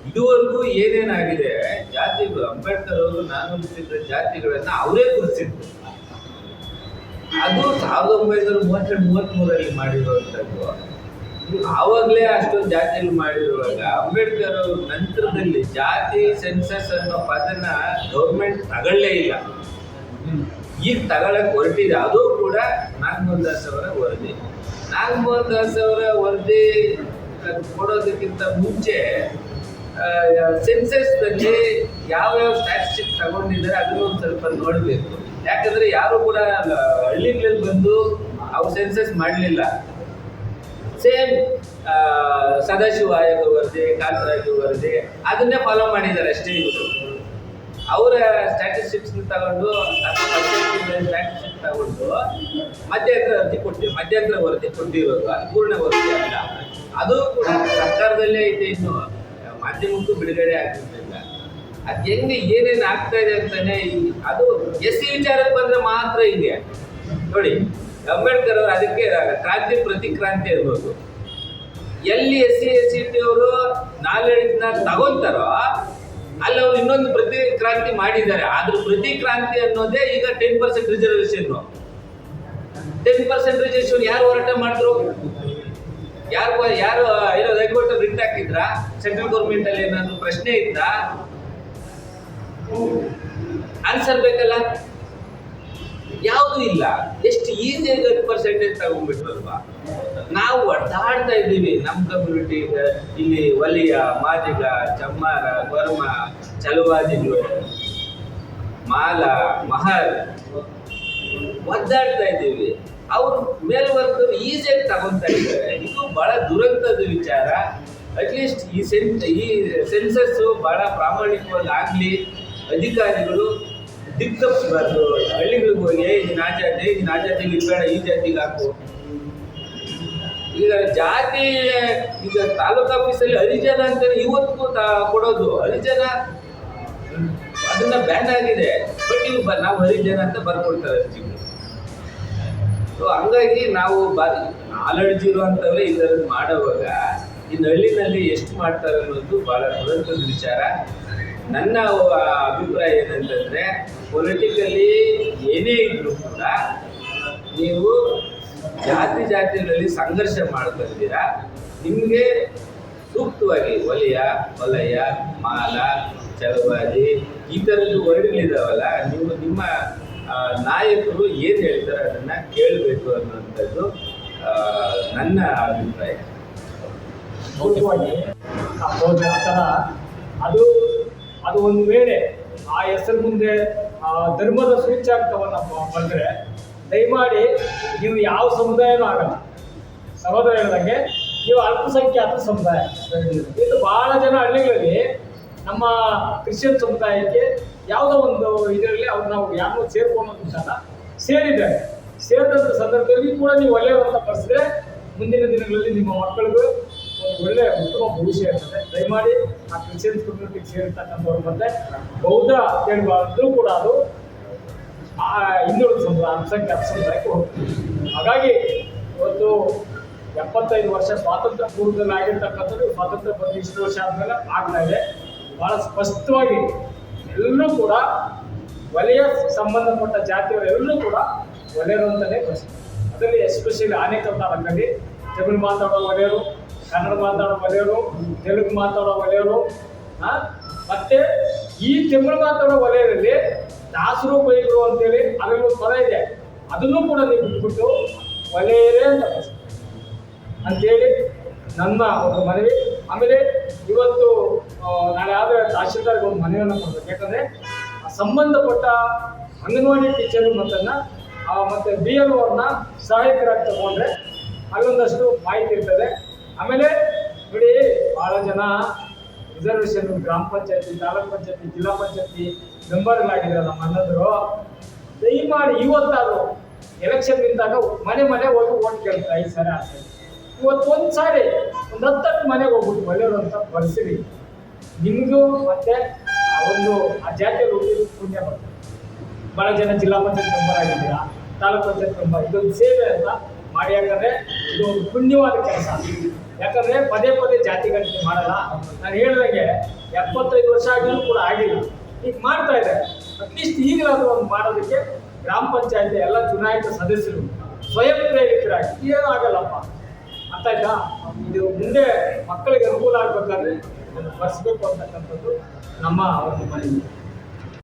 ಇದುವರೆಗೂ ಏನೇನಾಗಿದೆ ಜಾತಿಗಳು, ಅಂಬೇಡ್ಕರ್ ಅವರು ನಾನು ಗುರುತಿಸಿದ ಜಾತಿಗಳನ್ನ ಅವರೇ ಗುರುತಿಸಿದ್ರು. ಅದು 1932-33 ಮಾಡಿರುವಂಥದ್ದು. ಆವಾಗಲೇ ಅಷ್ಟೊಂದು ಜಾತಿಗಳು ಮಾಡಿರುವಾಗ ಅಂಬೇಡ್ಕರ್ ಅವ್ರ ನಂತರದಲ್ಲಿ ಜಾತಿ ಸೆನ್ಸಸ್ ಅನ್ನೋ ಪದನ ಗೌರ್ಮೆಂಟ್ ತಗೊಳ್ಳೇ ಇಲ್ಲ. ಈಗ ತಗೊಳಕ್ ಹೊರಟಿದೆ. ಅದು ಕೂಡ ನಾಗಮೋಹನ್ ದಾಸ್ ಅವರ ವರದಿ. ನಾಗಮೋಹನ್ ದಾಸ್ ಅವರ ವರದಿ ಕೊಡೋದಕ್ಕಿಂತ ಮುಂಚೆ ಸೆನ್ಸಸ್ನಲ್ಲಿ ಯಾವ್ಯಾವ ಸ್ಟ್ಯಾಟಿಸ್ಟಿಕ್ಸ್ ತಗೊಂಡಿದ್ದಾರೆ ಅದನ್ನು ಒಂದು ಸ್ವಲ್ಪ ನೋಡಬೇಕು. ಯಾಕಂದ್ರೆ ಯಾರು ಕೂಡ ಹಳ್ಳಿಗಳಲ್ಲಿ ಬಂದು ಅವ್ರು ಸೆನ್ಸಸ್ ಮಾಡಲಿಲ್ಲ. ಸೇಮ್ ಸದಾಶಿವ ಆಯೋಗ ವರದಿ, ಕಾಂತರಾಜು ವರದಿ ಅದನ್ನೇ ಫಾಲೋ ಮಾಡಿದ್ದಾರೆ ಅಷ್ಟೇ. ಇವರು ಅವರ ಸ್ಟ್ಯಾಟಿಸ್ಟಿಕ್ಸ್ ತಗೊಂಡು ಸ್ಟ್ಯಾಟಿಸ್ಟಿಕ್ಸ್ ತಗೊಂಡು ಮಧ್ಯಂತರ ವರದಿ ಕೊಟ್ಟಿರೋದು, ಅದು ಪೂರ್ಣ ವರದಿ ಅಲ್ಲ. ಅದು ಕೂಡ ಸರ್ಕಾರದಲ್ಲೇ ಐತೆ, ಇನ್ನು ಮಾಧ್ಯಮಕ್ಕೂ ಬಿಡುಗಡೆ ಆಗ್ತಿರ್ಲಿಲ್ಲ. ಅದು ಹೆಂಗೆ ಏನೇನು ಆಗ್ತಾ ಇದೆ ಅಂತಾನೆ. ಅದು ಎಸ್ ಸಿ ವಿಚಾರಕ್ಕೆ ಬಂದ್ರೆ ಮಾತ್ರ ಇದೆ ನೋಡಿ. ಅಂಬೇಡ್ಕರ್ ಅವರು ಅದಕ್ಕೆ ಕ್ರಾಂತಿ ಪ್ರತಿಕ್ರಾಂತಿ ಅನ್ನೋದು. ಎಲ್ಲಿ SC/ST ಅವರು ನಾಲೆಡ್ಜ್ನ ತಗೊಂತಾರೋ ಅಲ್ಲಿ ಅವ್ರು ಇನ್ನೊಂದು ಪ್ರತಿಕ್ರಾಂತಿ ಮಾಡಿದ್ದಾರೆ. ಆದ್ರೂ ಪ್ರತಿಕ್ರಾಂತಿ ಅನ್ನೋದೇ ಈಗ 10% ರಿಸರ್ವೇಶನ್. 10% ರಿಸರ್ವೇಶನ್ ಯಾರು ಹೋರಾಟ ಮಾಡಿದ್ರು? ಯಾರು ಹೈಕೋರ್ಟ್ ರಿಟ್ ಹಾಕಿದ್ರ? ಸೆಂಟ್ರಲ್ ಗೌರ್ಮೆಂಟ್ ಅಲ್ಲಿ ಏನಾದ್ರು ಪ್ರಶ್ನೆ ಇತ್ತ? ಆನ್ಸರ್ ಬೇಕಲ್ಲ. ಯಾವುದು ಇಲ್ಲ. ಎಷ್ಟು ಈಸಿಯಾಗಿ 10% ತಗೊಂಡ್ಬಿಟ್ರಲ್ವಾ. ನಾವು ಒಡ್ಡಾಡ್ತಾ ಇದ್ದೀವಿ ನಮ್ಮ ಕಮ್ಯುನಿಟಿ ಇಲ್ಲಿ. ವಲಿಯ, ಮಾದಿಗ, ಚಮ್ಮಾರ, ವರ್ಮ, ಚಲವಾದಿಗಳು, ಮಾಲ, ಮಹರ್ ಒದ್ದಾಡ್ತಾ ಇದ್ದೀವಿ. ಅವ್ರು ಮೇಲ್ವರ್ಗರು ಈಸಿಯಾಗಿ ತಗೊಂತಾ ಇದ್ದಾರೆ. ಇದು ಬಹಳ ದುರಂತದ ವಿಚಾರ. ಅಟ್ಲೀಸ್ಟ್ ಈ ಸೆನ್ಸಸ್ ಬಹಳ ಪ್ರಾಮಾಣಿಕವಾಗಿ ಆಗಲಿ. ಅಧಿಕಾರಿಗಳು ದಿಗ್ತಪ್ಪಿಸಬಾರ್ದು. ಹಳ್ಳಿಗಳಿಗೆ ಹೋಗಿ ನೀನು ಆ ಜಾತಿಗೆ ಇರಬೇಡ, ಈ ಜಾತಿಗೆ ಹಾಕು. ಈಗ ಜಾತಿ ಈಗ ತಾಲೂಕು ಆಫೀಸಲ್ಲಿ ಹರಿಜನ ಅಂತ ಇವತ್ತಿಗೂ ಕೊಡೋದು. ಹರಿಜನ ಅದನ್ನ ಬ್ಯಾನ್ ಆಗಿದೆ. ಬಟ್ ಇವು ನಾವು ಹರಿಜನ ಅಂತ ಬರ್ಕೊಡ್ತಾರೆ ಅರ್ಜಿಗಳು. ಸೊ ಹಂಗಾಗಿ ನಾವು ನಾಲೆಡ್ಜ್ ಇರುವಂಥವ್ರೆ ಇದನ್ನು ಮಾಡುವಾಗ ಇನ್ನು ಹಳ್ಳಿನಲ್ಲಿ ಎಷ್ಟು ಮಾಡ್ತಾರೆ ಅನ್ನೋದು ಭಾಳ ದುರಂತದ ವಿಚಾರ. ನನ್ನ ಅಭಿಪ್ರಾಯ ಏನಂತಂದರೆ, ಪೊಲಿಟಿಕಲಿ ಏನೇ ಇದ್ರೂ ಕೂಡ ನೀವು ಜಾತಿಗಳಲ್ಲಿ ಸಂಘರ್ಷ ಮಾಡ್ತಿದ್ದೀರಾ. ನಿಮಗೆ ಸೂಕ್ತವಾಗಿ ವಲಯ, ಮಾಲ, ಚಲವಾದಿ ಈ ಥರದ್ದು ವರ್ಡ್ಗಳಿದಾವಲ್ಲ, ನಿಮ್ಮ ನಾಯಕರು ಏನು ಹೇಳ್ತಾರೆ ಅದನ್ನು ಕೇಳಬೇಕು ಅನ್ನುವಂಥದ್ದು ನನ್ನ ಅಭಿಪ್ರಾಯ. ಮುಖ್ಯವಾಗಿ ಆ ಥರ ಅದು ಒಂದು ವೇಳೆ ಆ ಹೆಸರು ಮುಂದೆ ಧರ್ಮದ ಸೂಚ್ಯಾಂಕವನ್ನು ಬಂದರೆ ದಯಮಾಡಿ ನೀವು ಯಾವ ಸಮುದಾಯನೂ ಆಗಲ್ಲ. ಸಹೋದರ ಹೇಳಿದಂಗೆ ನೀವು ಅಲ್ಪಸಂಖ್ಯಾತ ಸಮುದಾಯ. ಇದು ಭಾಳ ಜನ ಹಳ್ಳಿಗಳಲ್ಲಿ ನಮ್ಮ ಕ್ರಿಶ್ಚಿಯನ್ ಸಮುದಾಯಕ್ಕೆ ಯಾವುದೋ ಒಂದು ಇದರಲ್ಲಿ ಅವ್ರು ನಾವು ಯಾರು ಸೇರ್ಕೊಳ್ಳೋದು ಸೇರಿದ್ದಾರೆ. ಸೇರಿದಂಥ ಸಂದರ್ಭದಲ್ಲಿ ಕೂಡ ನೀವು ಒಳ್ಳೆಯವಂತ ಪರಿಸಿದ್ರೆ ಮುಂದಿನ ದಿನಗಳಲ್ಲಿ ನಿಮ್ಮ ಮಕ್ಕಳಿಗೂ ಒಂದು ಒಳ್ಳೆಯ ಉತ್ತಮ ಭವಿಷ್ಯ ಇರ್ತದೆ. ದಯಮಾಡಿ ಆ ಕ್ರಿಶ್ಚಿಯನ್ ಕಮ್ಯುನಿಟಿಗೆ ಸೇರಿರ್ತಕ್ಕಂಥವ್ರು ಮತ್ತೆ ಬೌದ್ಧ ಕೇಳಬಾರ್ದು ಕೂಡ ಅದು ಹಿಂದುಳಿದ ಸಮುದಾಯ, ಅಲ್ಪಸಂಖ್ಯಾತ ಸಮುದಾಯಕ್ಕೆ ಹೋಗ್ತದೆ. ಹಾಗಾಗಿ ಇವತ್ತು 75 ವರ್ಷ ಸ್ವಾತಂತ್ರ್ಯ ಪೂರ್ವದಲ್ಲಿ ಆಗಿರ್ತಕ್ಕಂಥದ್ದು ಸ್ವಾತಂತ್ರ್ಯ ಬಂದು ಇಷ್ಟು ವರ್ಷ ಆದಮೇಲೆ ಆಗ್ತಾ ಇದೆ. ಭಾಳ ಸ್ಪಷ್ಟವಾಗಿ ಎಲ್ಲರೂ ಕೂಡ ವಲಯ ಸಂಬಂಧಪಟ್ಟ ಜಾತಿಯವರೆಲ್ಲರೂ ಕೂಡ ಒಲೆಯರು ಅಂತಲೇ ಬಯಸ್ತಾರೆ. ಅದರಲ್ಲಿ ಎಸ್ಪೆಷಲಿ ಆನೇಕಲ್ ತಾಲೂಕಲ್ಲಿ ತಮಿಳು ಮಾತಾಡೋ ಒಲೆಯರು, ಕನ್ನಡ ಮಾತಾಡೋ ಒಲೆಯರು, ತೆಲುಗು ಮಾತಾಡೋ ಒಲೆಯರು, ಮತ್ತೆ ಈ ತಮಿಳು ಮಾತಾಡೋ ವಲಯದಲ್ಲಿ ದಾಸರು ಬೈಗರು ಅಂತೇಳಿ ಅದರಲ್ಲಿ ಒಂದು ಪದ ಇದೆ. ಅದನ್ನು ಕೂಡ ನೀವು ಬಿಟ್ಬಿಟ್ಟು ಒಲೆಯರೇ ಅಂತ ಅಂತೇಳಿ ನನ್ನ ಒಂದು ಮನವಿ. ಆಮೇಲೆ ಇವತ್ತು ನಾಳೆ ಆದರೆ ತಹಶೀಲ್ದಾರ್ಗೆ ಒಂದು ಮನವಿಯನ್ನು ಕೊಡಬೇಕು. ಯಾಕಂದರೆ ಸಂಬಂಧಪಟ್ಟ ಅಂಗನವಾಡಿ ಟೀಚರು ಮತ್ತು BLO ಅವ್ರನ್ನ ಸಹಾಯಕರಾಗಿ ತಗೊಂಡ್ರೆ ಅಲ್ಲೊಂದಷ್ಟು ಮಾಹಿತಿ ಇರ್ತದೆ. ಆಮೇಲೆ ನೋಡಿ, ಭಾಳ ಜನ ರಿಸರ್ವೇಷನ್ ಗ್ರಾಮ ಪಂಚಾಯತಿ, ತಾಲೂಕ್ ಪಂಚಾಯತಿ, ಜಿಲ್ಲಾ ಪಂಚಾಯತಿ ಮೆಂಬರ್ಗಳಾಗಿದ್ದಾರೆ ನಮ್ಮ ಅಣ್ಣದರು. ದಯಮಾಡಿ ಇವತ್ತಾದರೂ ಎಲೆಕ್ಷನ್ ನಿಂತಾಗ ಮನೆ ಹೋಗಿ ಓಟ್ ಕೇಳ್ತಾರೆ. 5 ಸಾರಿ 6 ಸಾರಿ. ಇವತ್ತು ಒಂದು ಸಾರಿ ಒಂದು 10 ಮನೆಗೆ ಹೋಗ್ಬಿಟ್ಟು ಒಳ್ಳೆಯವರು ಅಂತ ಬಳಸಿರಿ. ನಿಮಗೂ ಮತ್ತೆ ಆ ಜಾತಿಯಲ್ಲಿ ಹುಟ್ಟಿದ ಪುಣ್ಯ ಬರ್ತದೆ. ಭಾಳ ಜನ ಜಿಲ್ಲಾ ಪಂಚಾಯತ್ ಮೆಂಬರ್ ಆಗಿದ್ದೀರಾ, ತಾಲೂಕ್ ಪಂಚಾಯತ್ ಮೆಂಬರ್, ಇದೊಂದು ಸೇವೆ ಅಂತ ಮಾಡಿ. ಯಾಕಂದರೆ ಇದು ಒಂದು ಪುಣ್ಯವಾದ ಕೆಲಸ. ಯಾಕಂದ್ರೆ ಪದೇ ಪದೇ ಜಾತಿ ಗಣತಿ ಮಾಡಲ್ಲ. ನಾನು ಹೇಳಿದಂಗೆ 75 ವರ್ಷ ಆಗಿದ್ರು ಕೂಡ ಆಗಿಲ್ಲ. ಈಗ ಮಾಡ್ತಾ ಇದೆ. ಅಟ್ಲೀಸ್ಟ್ ಈಗಲಾದ್ರೂ ಒಂದು ಮಾಡೋದಕ್ಕೆ ಗ್ರಾಮ ಪಂಚಾಯತಿ ಎಲ್ಲ ಚುನಾಯಿತ ಸದಸ್ಯರು ಸ್ವಯಂ ಪ್ರೇರಿತರಾಗಿ ಏನೂ ಆಗಲ್ಲಪ್ಪ ಅಂತ ಆಯ್ತಾ. ಇದು ಮುಂದೆ ಮಕ್ಕಳಿಗೆ ಅನುಕೂಲ ಆಗ್ಬೇಕಾದ್ರೆ ಅದನ್ನು ಬರ್ಸ್ಬೇಕು ಅಂತಕ್ಕಂಥದ್ದು ನಮ್ಮ ಒಂದು ಮನವಿ.